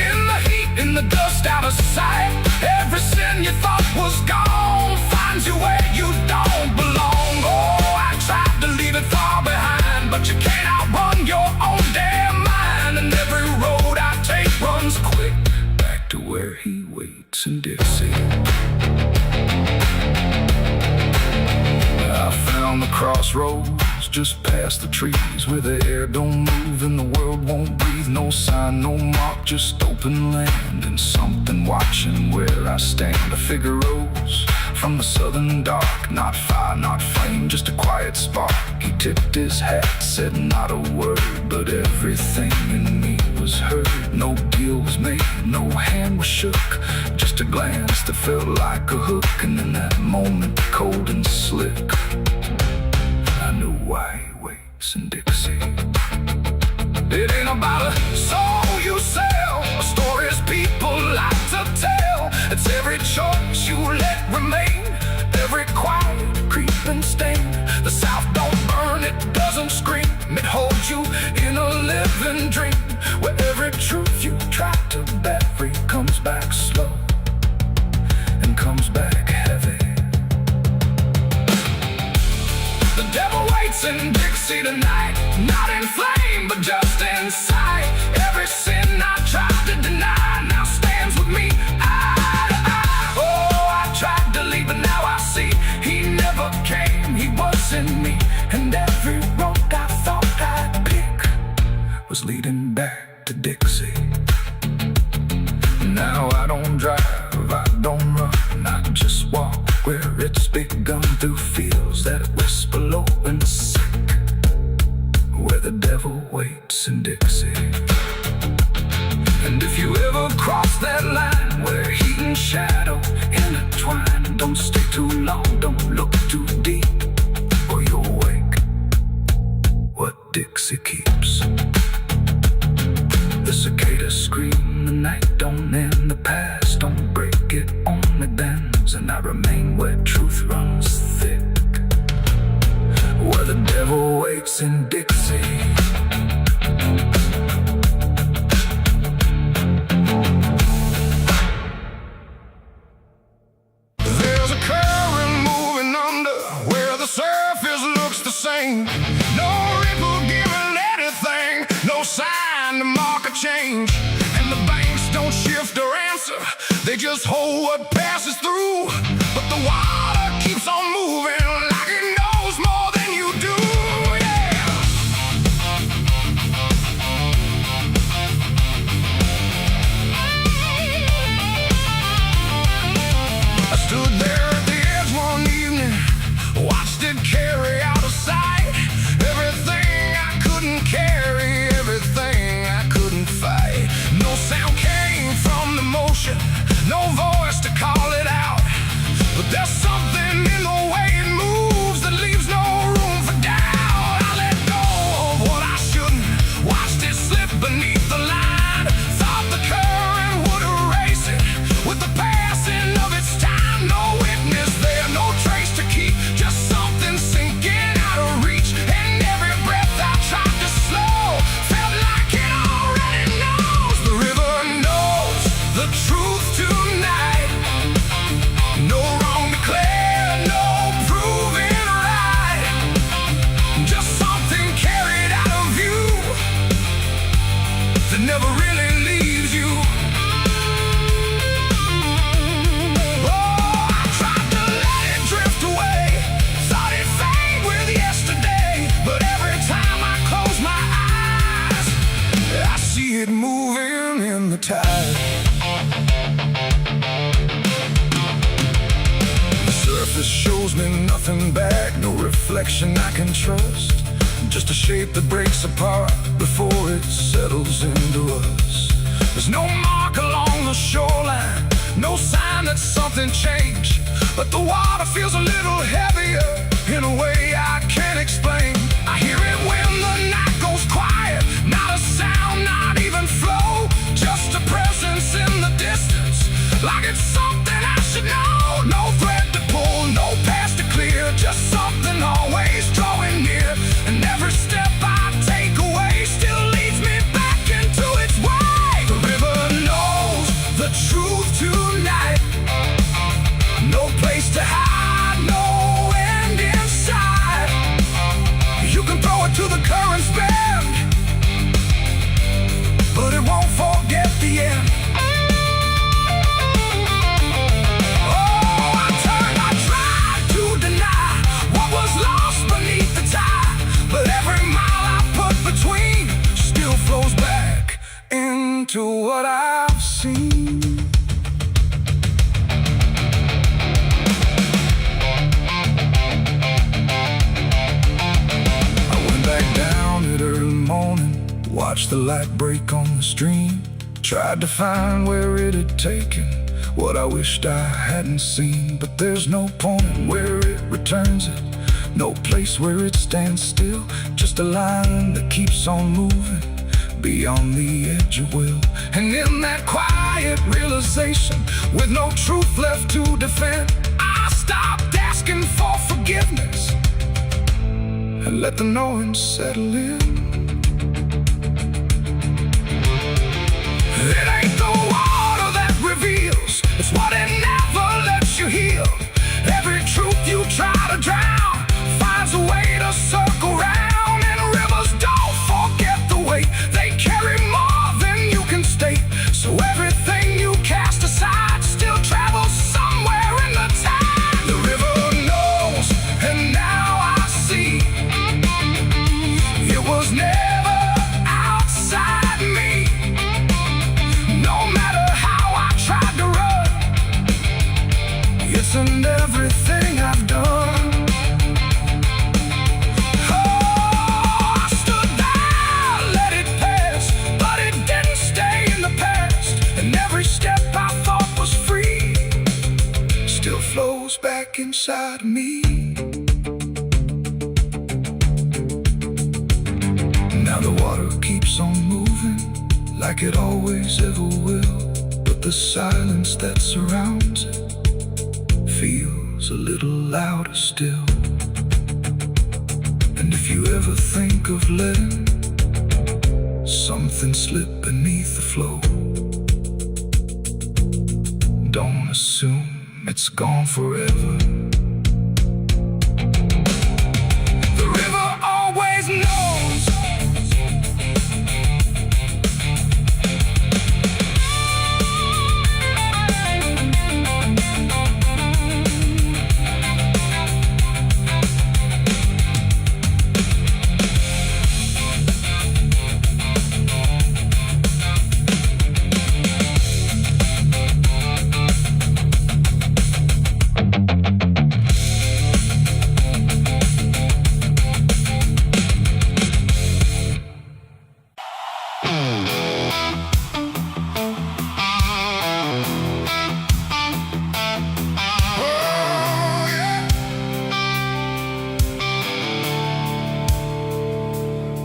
in the heat, in the dust, out of sight. Every sin you thought was gone finds you where you don't belong. Oh, I tried to leave it far behind, but he waits in Dixie. I found the crossroads just past the trees, where the air don't move and the world won't breathe. No sign, no mark, just open land and something watching where I stand. A figure rose from the southern dark, not fire, not flame, just a quiet spark. He tipped his hat, said not a word, but everything in me was heard. No deal was made, no hand was shook, just a glance that felt like a hook. And in that moment, cold and slick, I knew why he waits in Dixie. It ain't about a soul you sell, or stories people like to tell. It's every choice you let remain, every quiet creeping stain. The South don't burn, it doesn't scream, it holds you in a living dream, where every truth you try to bury comes back slow and comes back heavy. The devil waits in Dixie tonight, not in flame, but just in sight. Every sin I tried to deny now stands with me eye to eye. Oh, I tried to leave, but now I see he never came, he was in me. And every road I thought I'd pick was leading back to Dixie. Now I don't drive, I don't run, I just walk where it's begun, through fields that whisper low and sick, where the devil waits in Dixie. And if you ever cross that line where heat and shadow intertwine, don't stay too long, don't look too deep, or you'll wake what Dixie keeps. The cicadas scream, the night don't end, the past don't break, it only bends, and I remain where truth runs thick, where the devil waits in Dixie. There's a current moving under where the surface looks the same. No ripple giving anything, no sign to mark a change. And the banks don't shift or answer, they just hold what passes through. But the water keeps on moving like it knows more than you do. Yeah. I stood there at the edge one evening, watched it carry out of sight. Everything I couldn't carry, everything I couldn't fight. No sound came from the motion, no voice to call it out. But there's something in the way it moves that leaves no room for doubt. I let go of what I shouldn't, watched it slip beneath the line. Thought the current would erase it with the passing of its time. No witness there, no trace to keep, just something sinking out of reach. And every breath I tried to slow felt like it already knows. The river knows the truth tonight. No wrong declared, no proven right, just something carried out of view that never really leaves you. Oh, I tried to let it drift away, thought it'd fade with yesterday, but every time I close my eyes, I see it moving in the tide. Surface shows me nothing back, no reflection I can trust, just a shape that breaks apart before it settles into us. There's no mark along the shoreline, no sign that something changed, but the water feels a little heavier in a way I can't explain. I hear it when the night goes quiet, not a sound, not even flow, just a presence in the distance, like it's something I should know. No thread to pull, no past to clear, just something always drawing near. And every step I take away still leads me back into its way. The river knows the truth tonight, no place to hide, no end in sight. You can throw it to the current's bend, but it won't forget the end. watched the light break on the stream. Tried to find where it had taken what I wished I hadn't seen. But there's no point where it returns it, no place where it stands still. Just a line that keeps on moving beyond the edge of will. And in that quiet realization, with no truth left to defend, I stopped asking for forgiveness and let the knowing settle in. It ain't the water that reveals, it's what it never lets you heal. Every truth you try to drown finds a way to circle round. And rivers don't forget the weight, they carry more than you can state. So everything you cast aside still travels somewhere in the tide. The river knows, and now I see, it was never outside me. No matter how I tried to run, it's in everything I've done. Oh, I stood there, let it pass, but it didn't stay in the past. And every step I thought was free still flows back inside me. Now the water keeps on moving like it always ever will, but the silence that surrounds it feels a little louder still. And if you ever think of letting something slip beneath the flow, don't assume it's gone forever. The river always knows.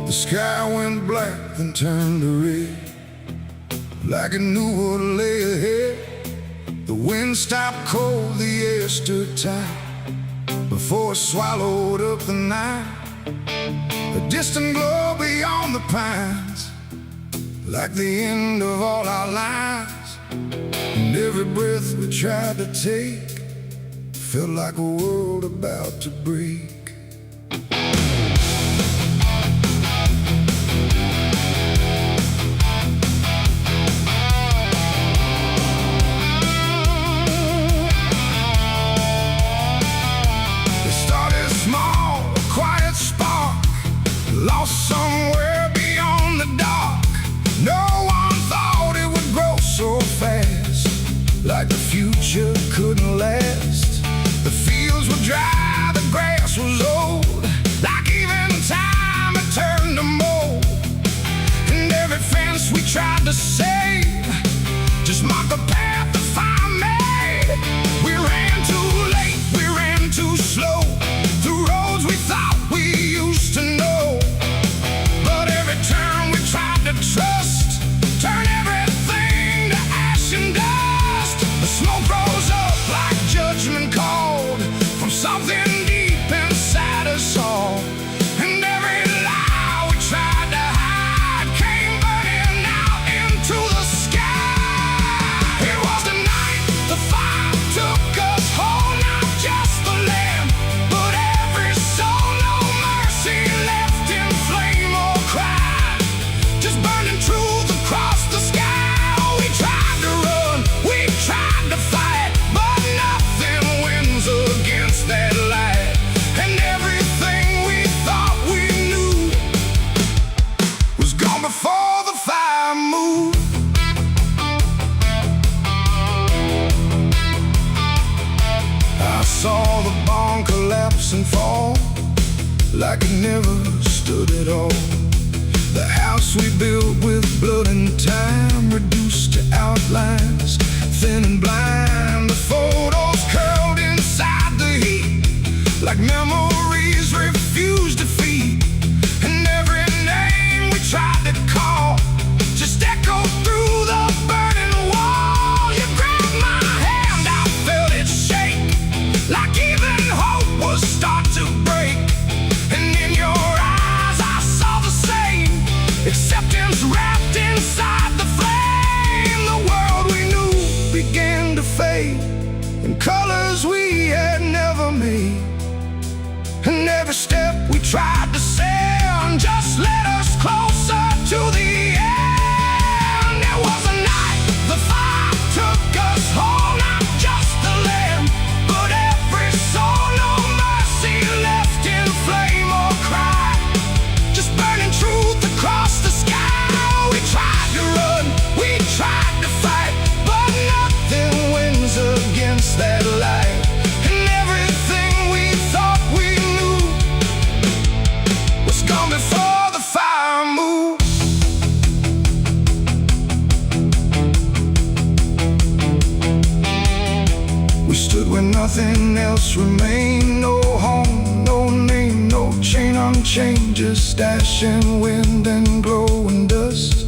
The sky went black, then turned to red, like it knew what lay ahead. The wind stopped cold, the air stood tight, before it swallowed up the night. A distant glow beyond the pines, like the end of all our lives. And every breath we tried to take felt like a world about to break. Lost somewhere beyond the dark. No one thought it would grow so fast, like the future couldn't last. The fields were dry, the grass was old, like even time had turned to mold. And every fence we tried to save just marked the path the fire made. We ran too late, we ran too slow, through roads we thought we used to know. Turn we tried to trust, turn everything to ash and dust. The smoke rose up like judgment called from something deep inside us all. And every lie we tried to hide came burning out into the sky. It was the night the fire took us whole, not just the land, but every soul. No mercy left in flame or cry, burning truth across the sky. We tried to run, we tried to fight, but nothing wins against that light. And everything we thought we knew was gone before the fire moved. I saw the barn collapse and fall like it never stood at all. The house we built with blood and time, reduced to outlines, thin and blind. The photos curled inside the heat, like memories refused defeat. And every name we tried to call just echoed through the burning wall. You grabbed my hand, I felt it shake, like even hope was start to break. And in your eyes I saw the same, acceptance wrapped inside the flame. The world we knew began to fade in colors we had never made. And every step we tried to send just led us closer to the end. There was a night the fire took us whole, not just the land, but every soul. No mercy left in flame or cry, just burning truth across the sky. We tried to run, we tried to fight, but nothing wins against that light. And everything we thought we knew was gone before the fire moved. We stood where nothing else remained. No home, no name, no chain unchained, just ash and wind and glowing dust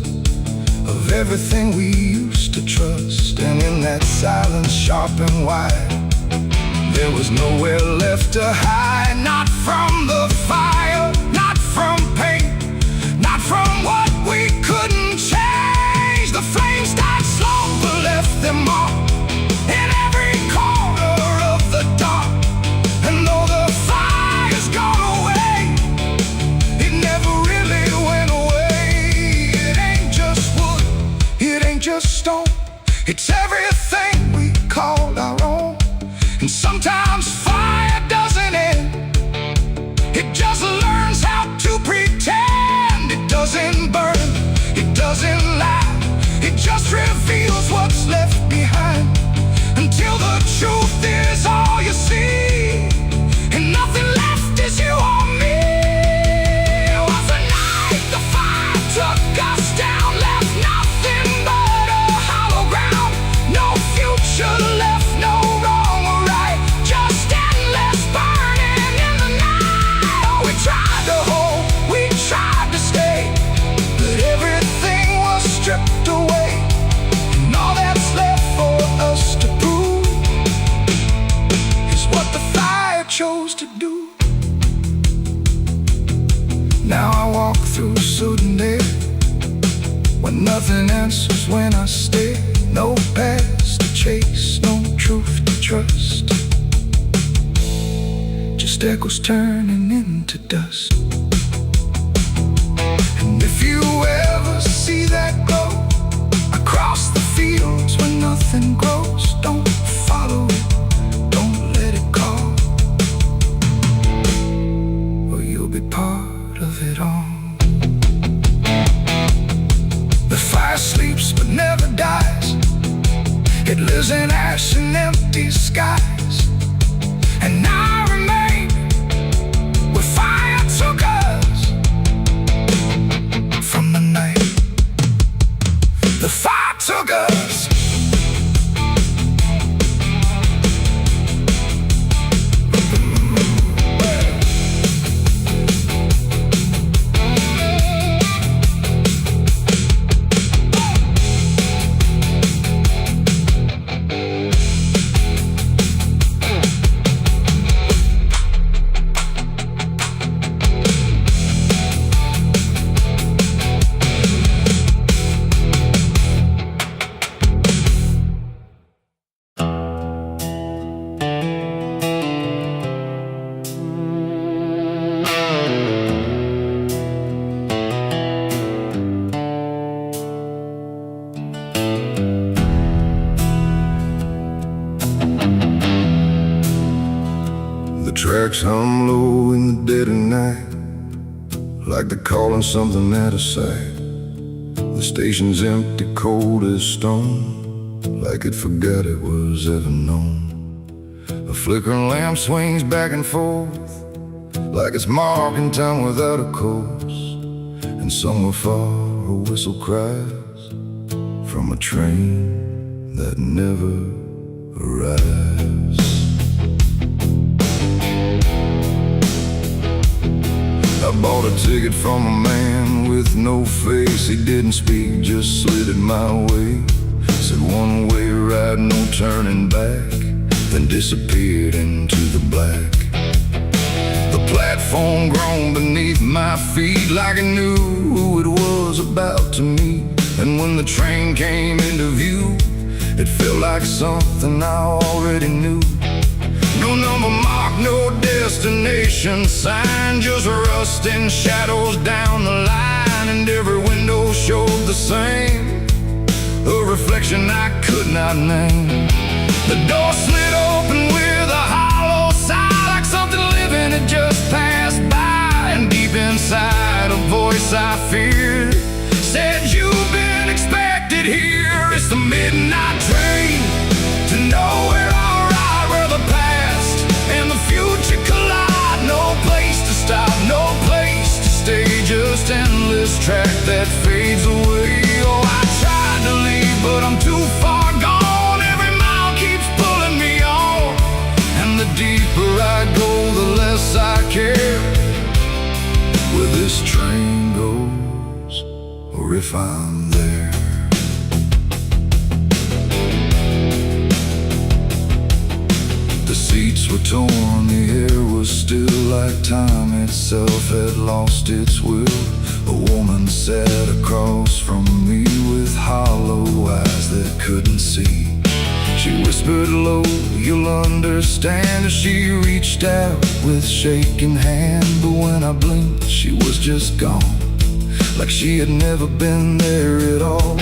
of everything we used to trust. And in that silence, sharp and wide, there was nowhere left to hide. Not from the fire, not from pain, not from what we couldn't change. The flames died slow but left their mark in every corner of the dark. And though the fire's gone away, it never really went away. It ain't just wood, it ain't just stone, it's everything we called our own. And sometimes fire doesn't end, it just learns how to pretend. It doesn't burn, it doesn't lie, it just reveals what's left behind, until the truth is all you see, and nothing left is you or me. It was a night the fire took us down, left nothing but a hollow ground. No future left, no wrong or right, just endless burning in the night. Oh, we tried to hold, we tried to stay, but everything was stripped away. And all that's left for us to prove is what the fire chose to do. Now I walk through sudden air, when nothing answers when I stare. No past to chase, no truth to trust, just echoes turning into dust. And if you ever see that glow across the fields where nothing grows, don't follow it, don't let it call, or you'll be part of it all. The fire sleeps but never dies, it lives in ash and empty skies. And I remain where fire took us from the night the fire took us. Tracks hum low in the dead of night, like they're calling something out of sight. The station's empty, cold as stone, like it forgot it was ever known. A flickering lamp swings back and forth, like it's marking time without a course. and somewhere far a whistle cries from a train that never arrives. I bought a ticket from a man with no face. He didn't speak, just slid it my way. Said one way ride, no turning back, then disappeared into the black. The platform groaned beneath my feet like it knew who it was about to meet. And when the train came into view, it felt like something I already knew. No number mark, no destination sign, just rusting shadows down the line. And every window showed the same, a reflection I could not name. The door slid open with a hollow sigh, like something living had just passed by. And deep inside a voice I feared said, "You've been expected here." It's the midnight train to nowhere, alright, where the past and the future collide. No place to stop, no place to stay, just endless track that fades away. Oh, I tried to leave, but I'm too far gone. Every mile keeps pulling me on, and the deeper I go, the less I care where this train goes, or if I'm there. The seats were torn, the air was still, like time itself had lost its will. A woman sat across from me with hollow eyes that couldn't see. She whispered low, "You'll understand," as she reached out with shaking hand. But when I blinked, she was just gone, like she had never been there at all.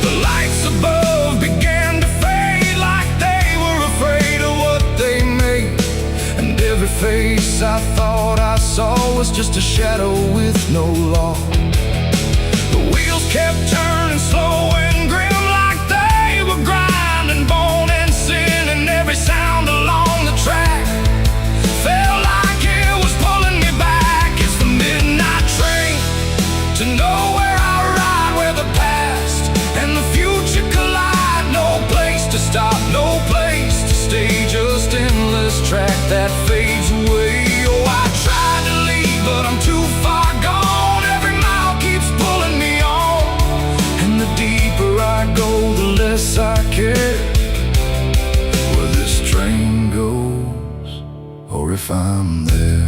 The lights above began to fade, like they were afraid of what they made. And every face I thought I saw was just a shadow with no law. The wheels kept turning slow and grim, like they were grinding bone and sin. And every sound along the track felt like it was pulling me back. It's the midnight train to nowhere, I ride, where the past and the future collide. No place to stop, no place to stay, just endless track that fades away. Oh, I tried to leave, but I'm too far gone. Every mile keeps pulling me on, and the deeper I go, the less I care where this train goes, or if I'm there.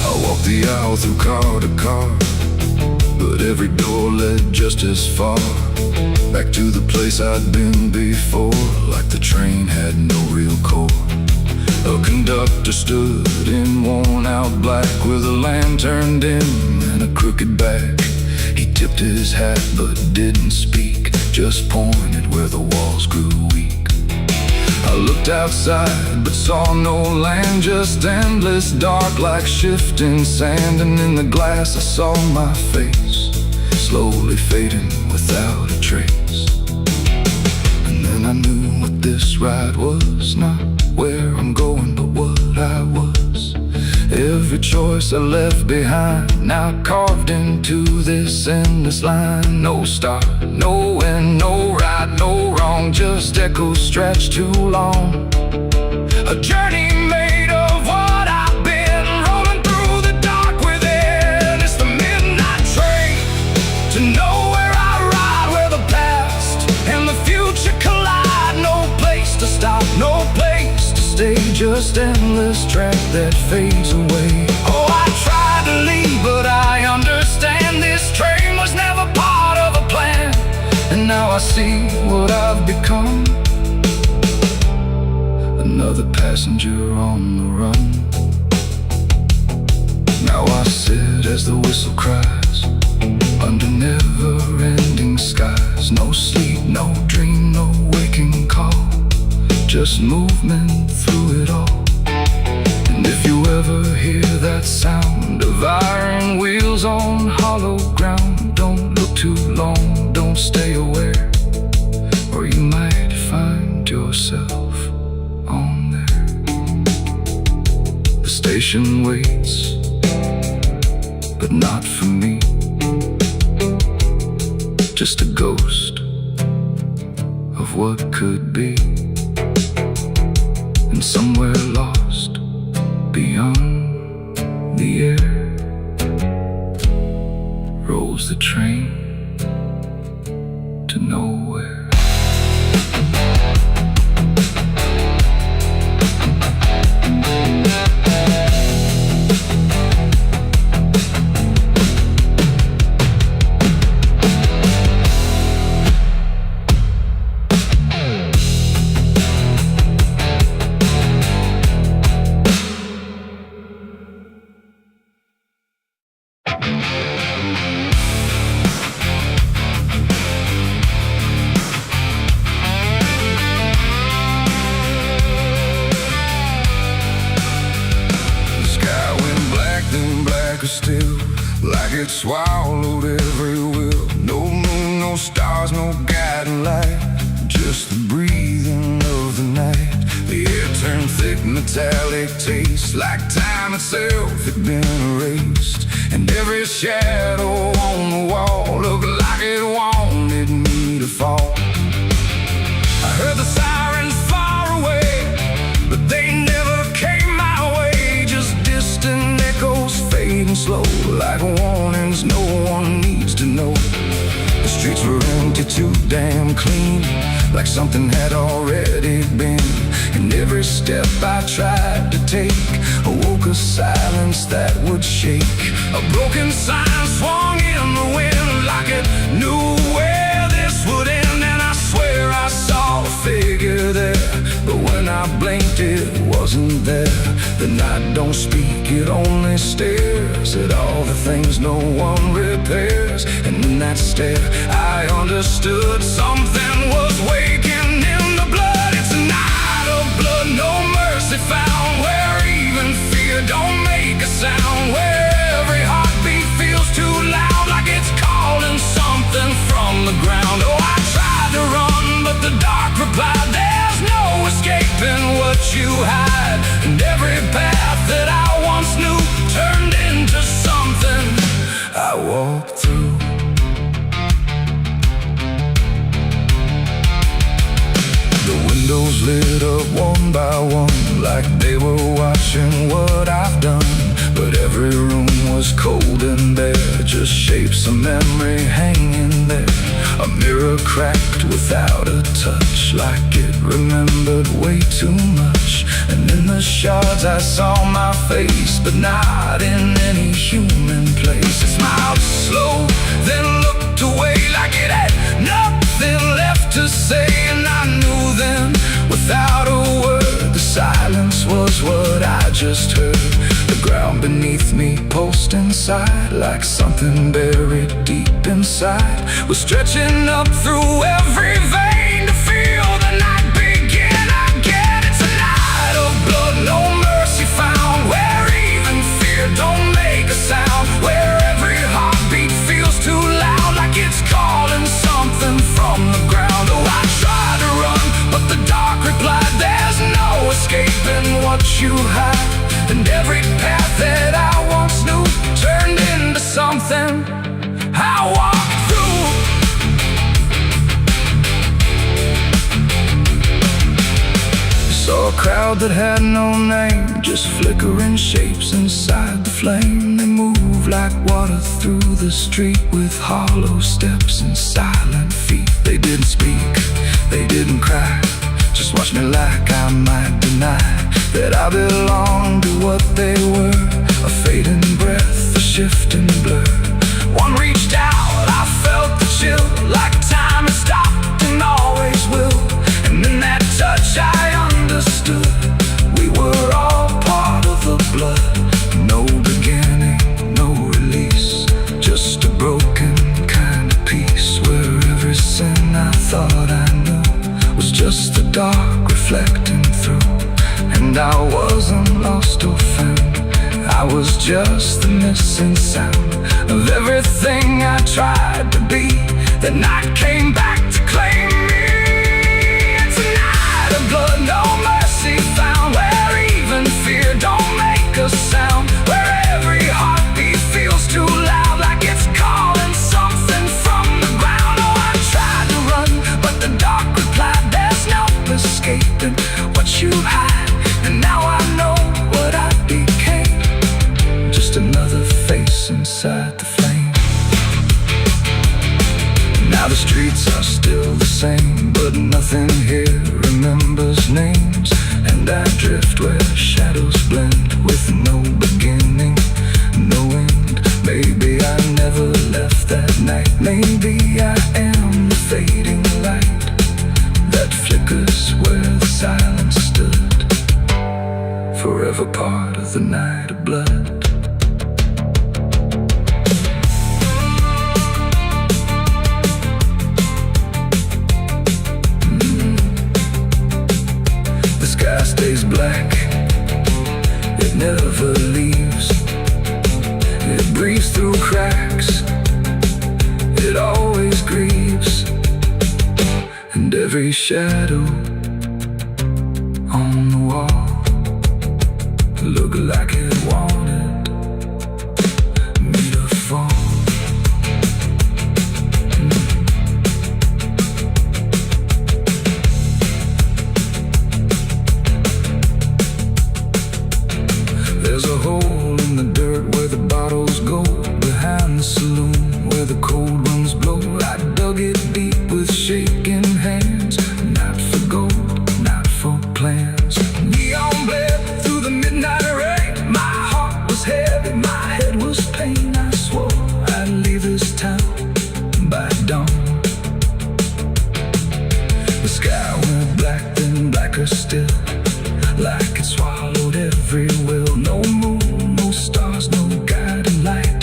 I walked the aisle through car to car, but every door led just as far back to the place I'd been before, like the train had no real core. A conductor stood in worn-out black with a lantern dim and a crooked back. He tipped his hat but didn't speak, just pointed where the walls grew weak. I looked outside but saw no land, just endless dark like shifting sand. And in the glass I saw my face, slowly fading without a trace. And then I knew what this ride was, not where I'm going, but what I was. Every choice I left behind, now carved into this endless line. No start, no end, no right, no wrong, just echoes stretched too long. A journey made of what I've been, rolling through the dark within. It's the midnight train to nowhere, I ride, where the past and the future collide. No place to stop, no place to stay, just endless track that fades away. Oh, I tried to leave, but I understand this train was never part of a plan. And now I see what I've become, another passenger on the run. Now I sit as the whistle cries, under never-ending skies. No sleep, no dream, no waking call, just movement through it all. And if you ever hear that sound of iron wheels on hollow ground, don't look too long, don't stay aware, or you might find yourself on there. Ocean waits, but not for me. Just a ghost of what could be, and somewhere lost beyond the air rolls the train to nowhere. Still, like it swallowed every will. No moon, no stars, no guiding light, just the breathing of the night. The air turned thick, metallic taste, like time itself had been erased. And every shadow on the wall looked like it wanted me to fall. I heard the sirens far away, but they never came my way. Just distant echoes fading slow, like warnings no one needs to know. The streets were empty, too damn clean, like something had already been. And every step I tried to take awoke a silence that would shake. A broken sign swung in the wind, like it knew where this would end. And I swear I saw a figure there, but when I blinked it wasn't there. The night don't speak, it only stares at all the things no one repairs. And in that stare I understood something was waking in the blood. It's a night of blood, no mercy found, where even fear don't make a sound, where every heartbeat feels too loud, like it's calling something from the ground. Oh, I tried to run, but the dark replied, there's no escaping what you hide. And every path that I once knew turned into something I walked through. The windows lit up one by one, like they were watching what I've done. But every room was cold and bare, just shapes of memory hanging there. A mirror cracked without a touch, like it remembered way too much. And in the shards I saw my face, but not in any human place. It smiled slow, then looked away, like it had nothing left to say. And I knew then, without a word, the silence was what I just heard. The ground beneath me pulsed inside, like something buried deep inside was stretching up through every vein to feel the night begin again. It's a night of blood, no mercy found, where even fear don't make a sound, where every heartbeat feels too loud, like it's calling something from the ground. Oh, I tried to run, but the dark replied, there's no escaping what you hide. And every path that I once knew turned into something I walked through. Saw a crowd that had no name, just flickering shapes inside the flame. They moved like water through the street, with hollow steps and silent feet. They didn't speak, they didn't cry, just watched me like I might deny that I belonged to what they were. A fading breath, a shifting blur. One reached out, I felt the chill, like time had stopped and always will. And in that touch I understood, we were all part of the blood. No beginning, no release, just a broken kind of peace, where every sin I thought I knew was just the dark reflecting through. And I wasn't lost or found, I was just the missing sound of everything I tried to be. The night came back to claim me. It's a night of blood, no mercy found, where even fear don't make a sound. streets are still the same, but nothing here remembers names. And I drift where shadows blend with no beginning, no end. Maybe I never left that night. Maybe I am the fading light that flickers where the silence stood, forever part of the night of blood. The sky stays black, it never leaves. It breathes through cracks, it always grieves. And every shadow on the wall looked like it wanted me to fall. There's a hole in the dirt where the bottles go, behind the saloon where the cold winds blow. I dug it deep with shaking hands, not for gold, not for plans. Neon bled through the midnight rain. My heart was heavy, my head was pain. I swore I'd leave this town by dawn. The sky went black, then blacker still, like it swallowed every will. No moon, no stars, no guiding light,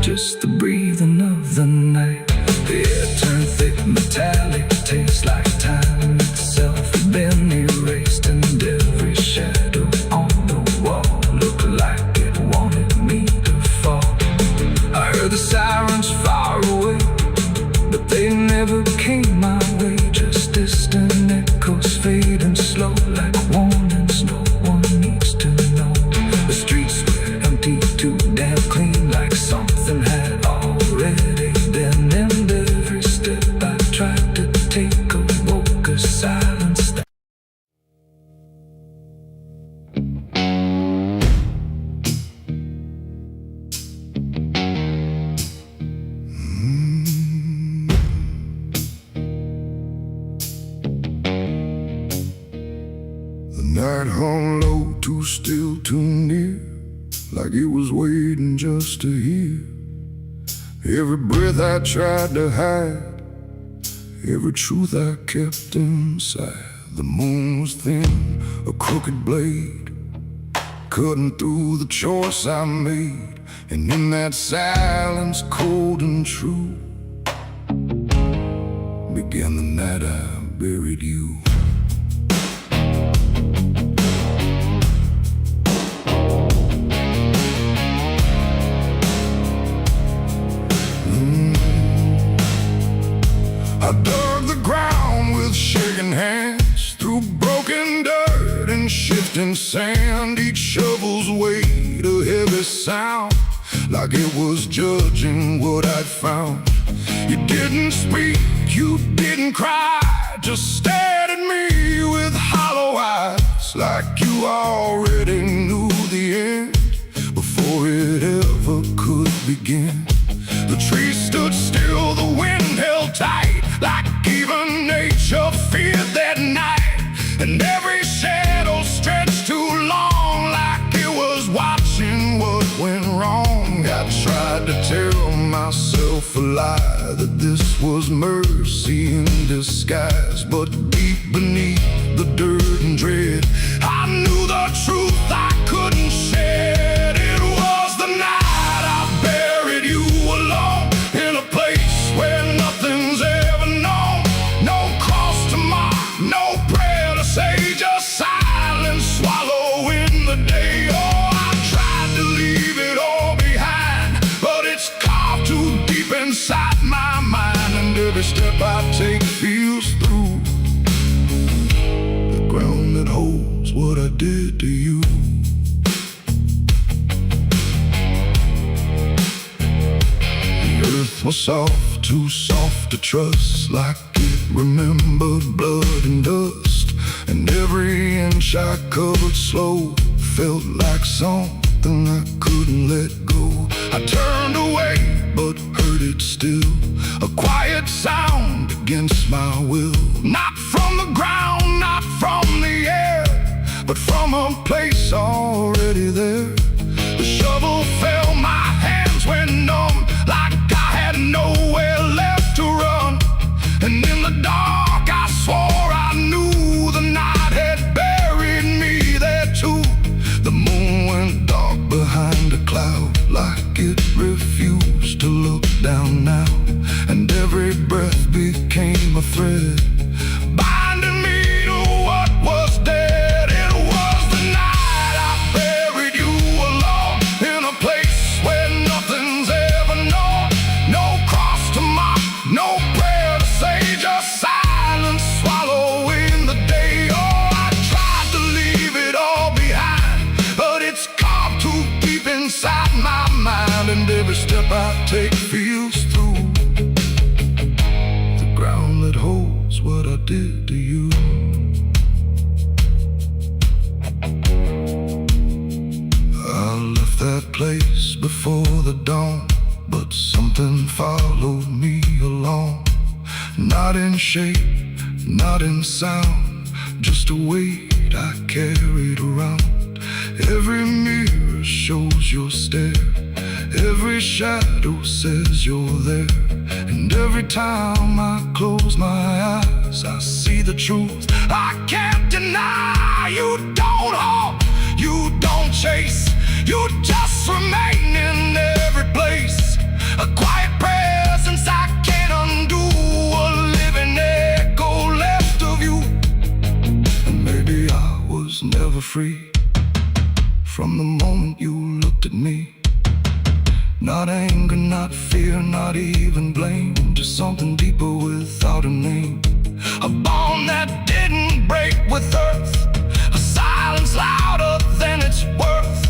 just the breathing of the night. The air turned thick, metallic, tastes like time itself had been erased. And every shadow on the wall looked like it wanted me to fall. I heard the sirens far away, but they never came my way. Just distant echoes fading slow, like warnings no one needs to know. The streets were empty, too damn clean, like something had already been. And every step I tried to take awoke a silence that The night hung low, too still, too near, like it was waiting just to hear. Every breath I tried to hide, every truth I kept inside. The moon was thin, a crooked blade, cutting through the choice I made. And in that silence, cold and true, began the night I buried you. I dug the ground with shaking hands, through broken dirt and shifting sand. Each shovel's weight a heavy sound, like it was judging what I'd found. You didn't speak, you didn't cry, just stared at me with hollow eyes, like you already knew the end before it ever could begin. The trees stood still, the wind held tight, like even nature feared that night. And every shadow stretched too long, like it was watching what went wrong. I tried to tell myself a lie, that this was mercy in disguise. But deep beneath the dirt and dread, I knew the truth I couldn't shed. It was the night I buried you alone, in a place where nothing's ever known. No cross to mark, no prayer to say, just silence swallowing the day. Oh, I tried to leave it all behind, but it's carved too deep inside my mind. And every step I take feels through the ground that holds what I did to you. Earth was soft, too soft to trust, like it remembered blood and dust. And every inch I covered slow felt like something I couldn't let go. I turned away, but heard it stood still, a quiet sound against my will. Not from the ground, not from the air, but from a place already there. The shovel fell, my hands went numb, like I had nowhere left to run. And in the dark I swore I knew the night had buried me there too. The moon went dark behind a cloud, like it refused to look down now. And every breath became a thread, binding me to what was dead. It was the night I buried you alone, in a place where nothing's ever known. No cross to mark, no prayer to say, just silence swallowing the day. Oh, I tried to leave it all behind, but it's carved too deep inside my mind. And every step I take feels through the ground that holds what I did to you. I left that place before the dawn, but something followed me along. Not in shape, not in sound, just a weight I carried around. Every mirror shows your stare, every shadow says you're there. And every time I close my eyes, I see the truth I can't deny. You don't halt, you don't chase, you just remain in every place. A quiet presence I can't undo, a living echo left of you. And maybe I was never free from the moment you looked at me. Not anger, not fear, not even blame, just something deeper without a name. A bond that didn't break with earth, a silence louder than its worth.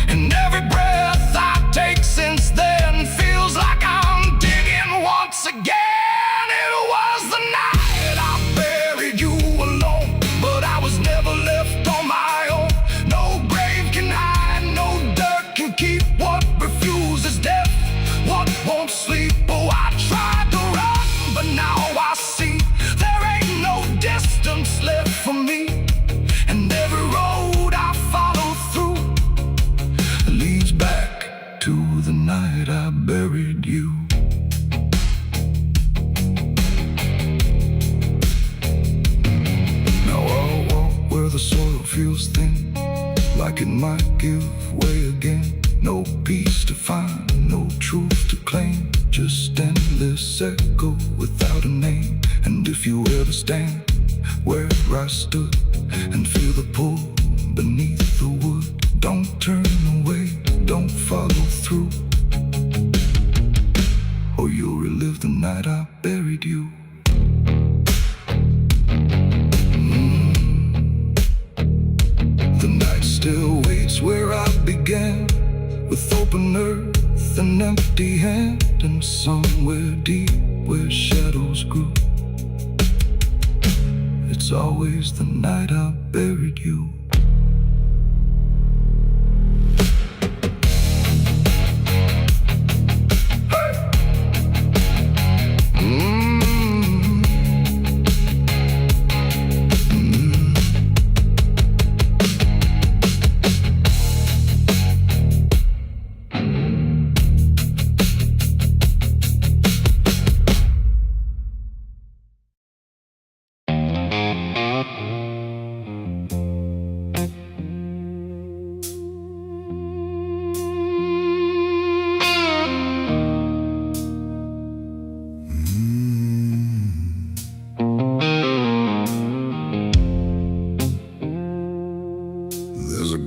And every breath I take since then feels like I'm digging once again. It was the night I buried you alone, but I was never left on my own. No grave can hide, no dirt can keep what refuses death, what won't sleep. Oh, I tried to run, but now I see there ain't no distance left for me. And every road I follow through leads back to the night I buried you. Now I'll walk where the soil feels thin, like it might give way again. No peace to find, no truth to claim, just endless echo without a name. And if you ever stand where I stood and feel the pull beneath the wood, don't turn away, don't follow through, or you'll relive the night I buried you. The night still waits where I began, with open earth and empty hand, and somewhere deep where shadows grew, it's always the night I buried you.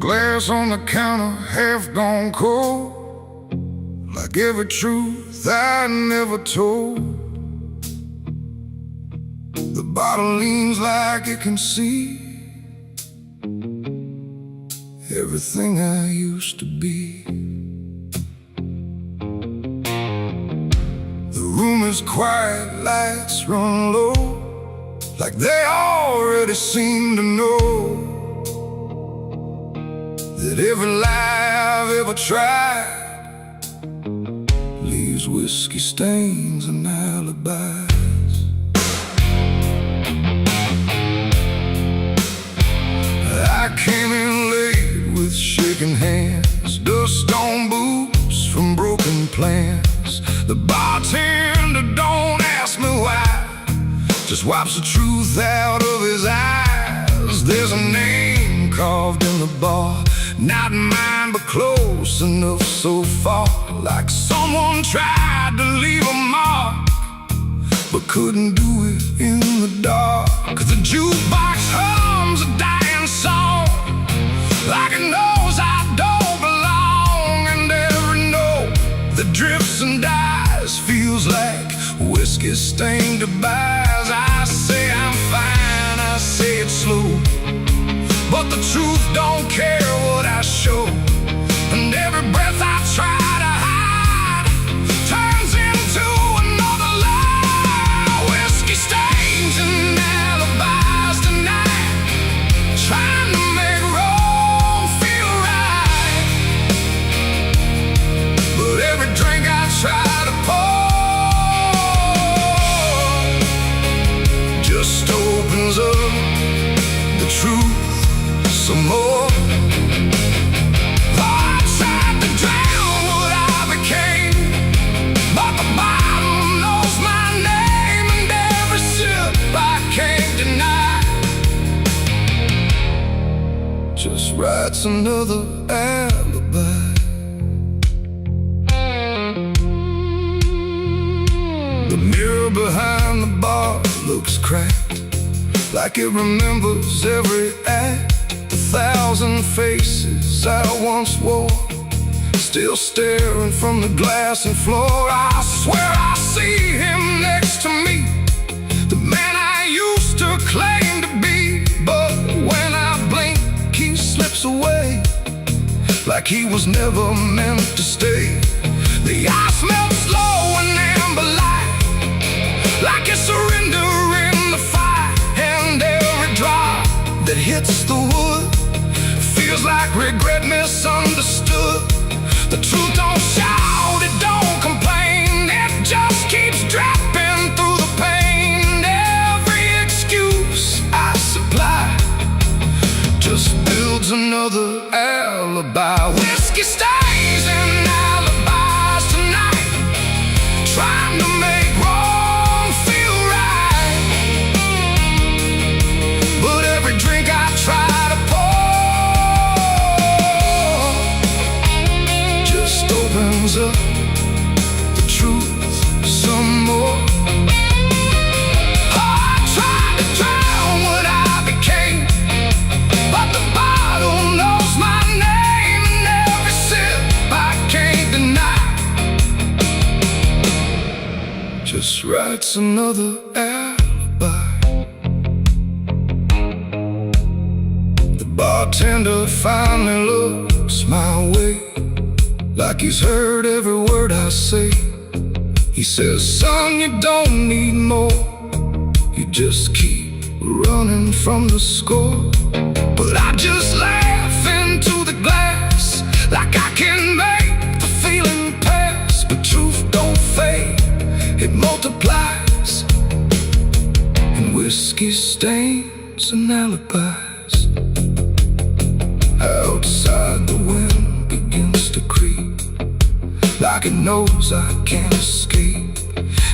Glass on the counter, half gone cold, like every truth I never told. The bottle leans like it can see everything I used to be. The room is quiet, lights run low, like they already seem to know that every lie I've ever tried leaves whiskey stains and alibis. I came in late with shaking hands, dust on boots from broken plans. The bartender don't ask me why, just wipes the truth out of his eyes. There's a name carved in the bar, not mine but close enough so far, like someone tried to leave a mark but couldn't do it in the dark. The jukebox hums a dying song, like it knows I don't belong, and every note that drifts and dies feels like whiskey stained goodbyes. I say I'm fine, I say it slow, but the truth don't care what I show, and every breath I try to hide turns into another lie. Whiskey stains and alibis tonight, trying to make wrong feel right, but every drink I try to pour just opens up the truth some more. I tried to drown what I became, but the bottle knows my name, and every sip I can't deny just writes another alibi. The mirror behind the bar looks cracked, like it remembers every act. 1,000 faces I once wore, still staring from the glass and floor. I swear I see him next to me, the man I used to claim to be, but when I blink he slips away, like he was never meant to stay. The ice melts slow and amber light, like a surrender in the fire, and every drop that hits the wood feels like regret misunderstood. The truth don't shout, it don't complain, it just keeps dropping through the pain. Every excuse I supply just builds another alibi. Whiskey stains and alibis tonight, trying to make wrong feel right, but every drink I try to opens up the truth some more. I tried to drown what I became, but the bottle knows my name, and every sip I can't deny just writes another alibi. The bartender finally looks my way, like he's heard every word I say. He says, son, you don't need more, you just keep running from the score. But I just laugh into the glass, like I can make the feeling pass. But truth don't fade, it multiplies, and whiskey stains and alibis. Outside the wind begins to creep, like it knows I can't escape,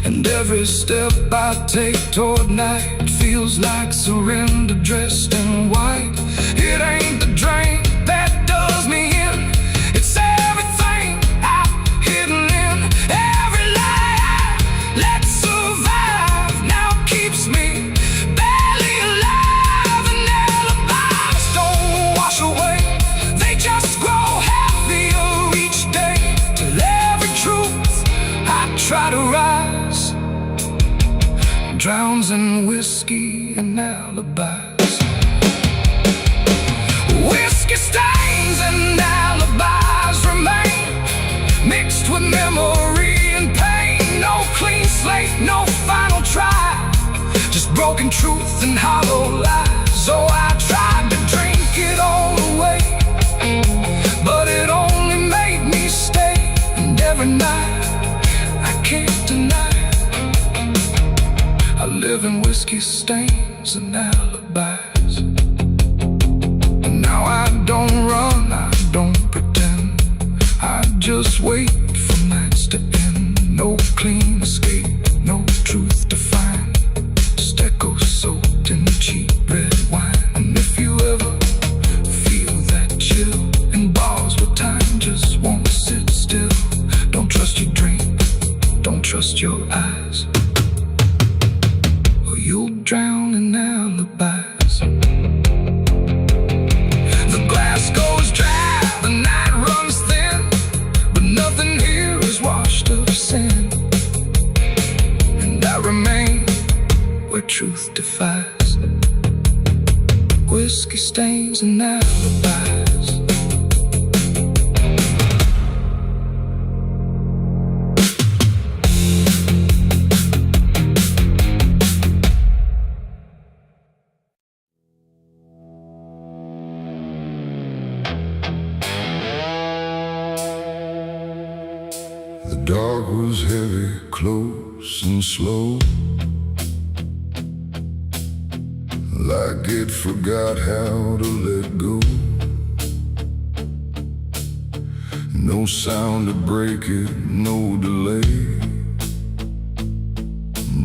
and every step I take toward night feels like surrender dressed in white. It ain't the drink that does me in, it's everything I've hidden in. Every lie I let survive now keeps me barely alive, and alibis don't wash away, they just grow heavier each day, till every truth I try to rise drowns in whiskey and alibis. Whiskey stains and alibis remain, mixed with memory and pain. No clean slate, no final try, just broken truth and hollow lies. So I tried to drink it all away, but it only made me stay. And every night I whiskey stains and alibis. And now I don't run, I don't pretend, I just wait for nights to end. No clean escape, no truth to find, just echoes soaked in cheap red wine. And if you ever feel that chill in bars where time just won't sit still, don't trust your dream, don't trust your eyes, or you'll drown in alibis. The glass goes dry, the night runs thin, but nothing here is washed of sin. And I remain where truth defies, whiskey stains and alibis. The dark was heavy, close and slow, like it forgot how to let go. No sound to break it, no delay,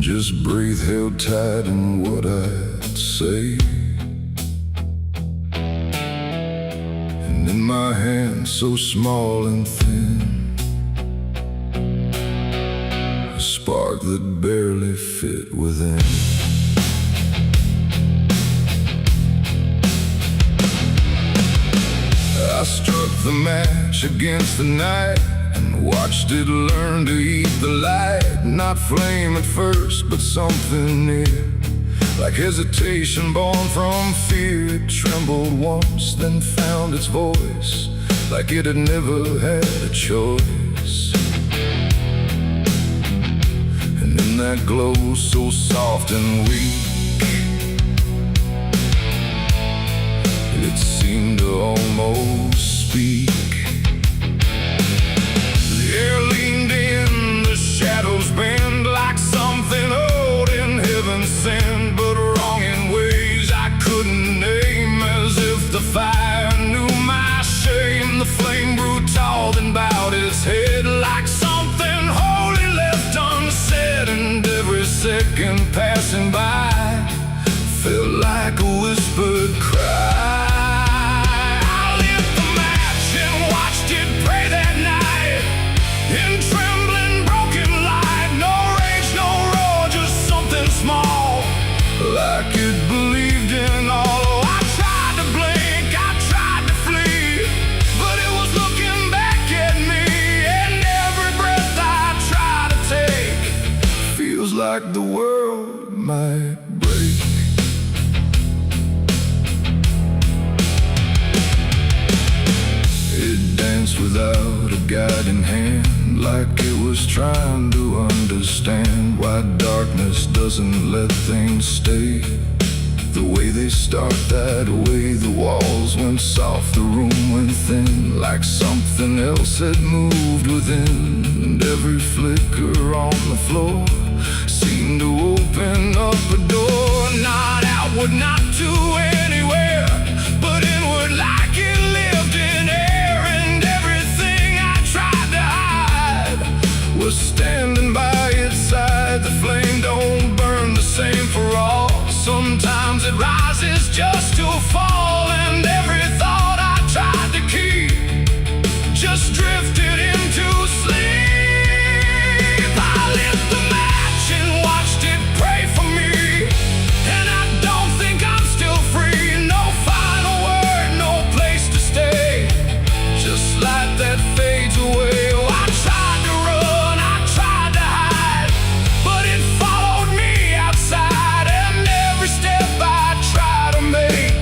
just breath held tight in what I'd say. And in my hand so small and thin, a spark that barely fit within. I struck the match against the night and watched it learn to eat the light. Not flame at first, but something near, like hesitation born from fear. It trembled once, then found its voice, like it had never had a choice. And in that glow so soft and weak, it seemed to almost speak. The air leaned in, the shadows bend, like something old in heaven sent, but wrong in ways I couldn't name. As if the fire knew my shame, the flame grew tall, then bowed its head, like something holy left unsaid. And every second passing by felt like a whispered cry. Like it believed in all. I tried to blink, I tried to flee, but it was looking back at me. And every breath I try to take feels like the world might break. It danced without a guiding hand, like it was trying to understand why darkness doesn't let things stay the way they start. That way the walls went soft, the room went thin, like something else had moved within. And every flicker on the floor seemed to open up a door, not outward, not to anywhere, but inward, like it lived in air. And everything I tried to hide was standing by its side. The flame don't burn the same for all, sometimes it rises just to fall. And every thought I tried to keep just drifted into sleep. I lit the match and watched it pray for me, and I don't think I'm still free. No final word, no place to stay, just light that fades away. Oh, I tried to run, I tried to hide, but it followed me outside. And every step I try to make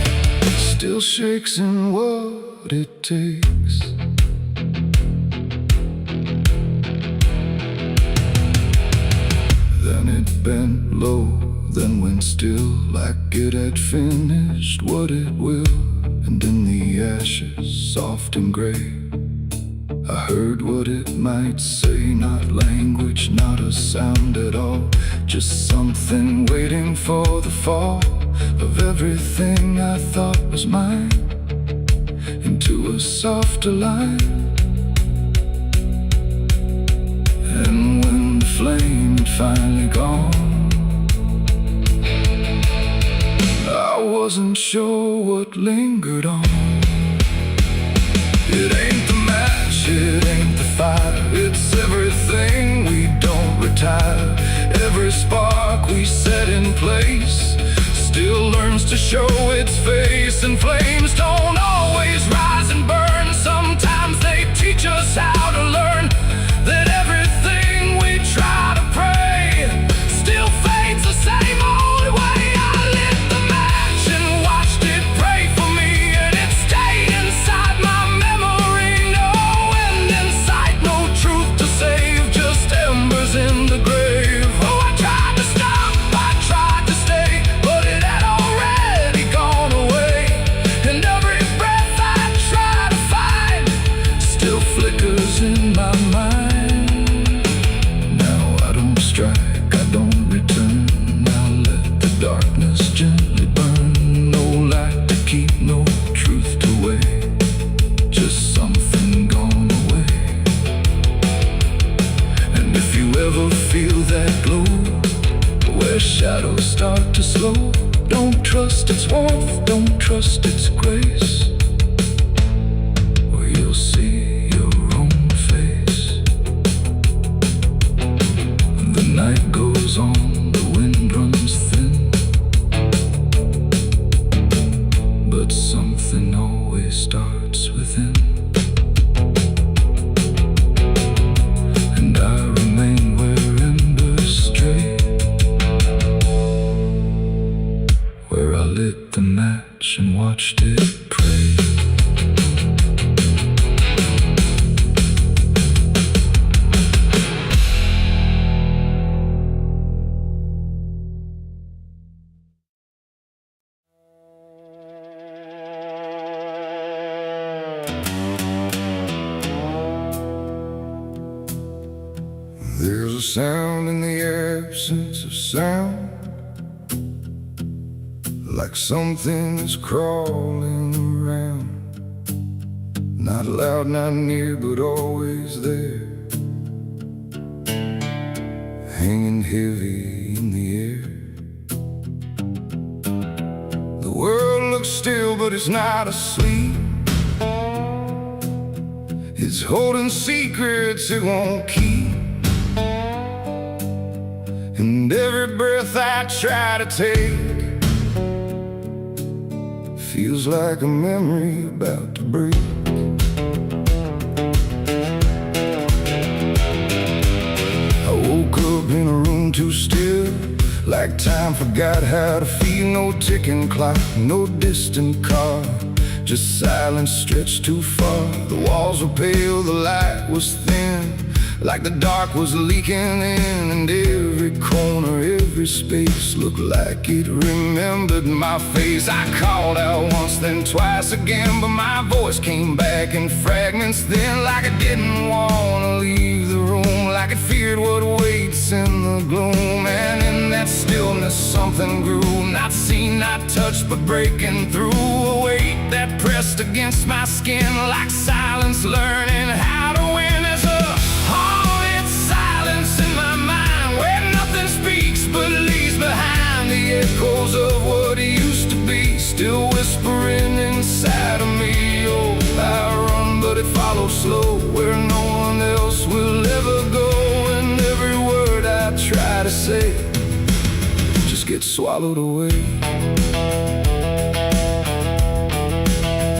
still shakes in what it takes. Then it bent low, then went still, like it had finished what it will. And in the ashes, soft and gray, I heard what it might say. Not language, not a sound at all, Just something waiting for the fall of everything I thought was mine into a softer line. And when the flame had finally gone, I wasn't sure what lingered on. It ain't the match, it ain't the fire, it's everything we don't retire. Every spark we set in place still learns to show its face. And flames don't always rise and burn. Sometimes they teach us how to learn that everything we try to pray still fades the same old way. I lit the match and watched it pray for me, and it stayed inside my memory. No end in sight, no truth to save, just embers in the grave. Oh, I tried to stop, I tried to stay, but it had already gone away. And every breath I try to find still flickers in my mind. Now I don't strike, I don't return. Now let the darkness gently burn. No light to keep, no truth to weigh, just something gone away. And if you ever feel that glow where shadows start to slow, don't trust its warmth, don't trust its grace, or you'll see your own face. The night goes on, the wind runs thin, but something always starts within. And I remain where embers stray, where I lit the match and watched it pray. There's a sound in the absence of sound, like something is crawling around. Not loud, not near, but always there, hanging heavy in the air. The world looks still, but it's not asleep. It's holding secrets it won't keep. And every breath I try to take feels like a memory about to break. I woke up in a room too still, like time forgot how to feel. No ticking clock, no distant car, just silence stretched too far. The walls were pale, the light was thin, like the dark was leaking in. And every corner, every space looked like it remembered my face. I called out once, then twice again, but my voice came back in fragments then, like I didn't want to leave the room, like it feared what waits in the gloom. And in that stillness something grew, not seen, not touched, but breaking through. A weight that pressed against my skin, like silence learning how to win. As a haunted silence in my mind, where nothing speaks but leaves behind the echoes of what used to be, still whispering inside of me. Oh, I run, but it follows slow, where no one else will ever go. And every word I try to say just gets swallowed away.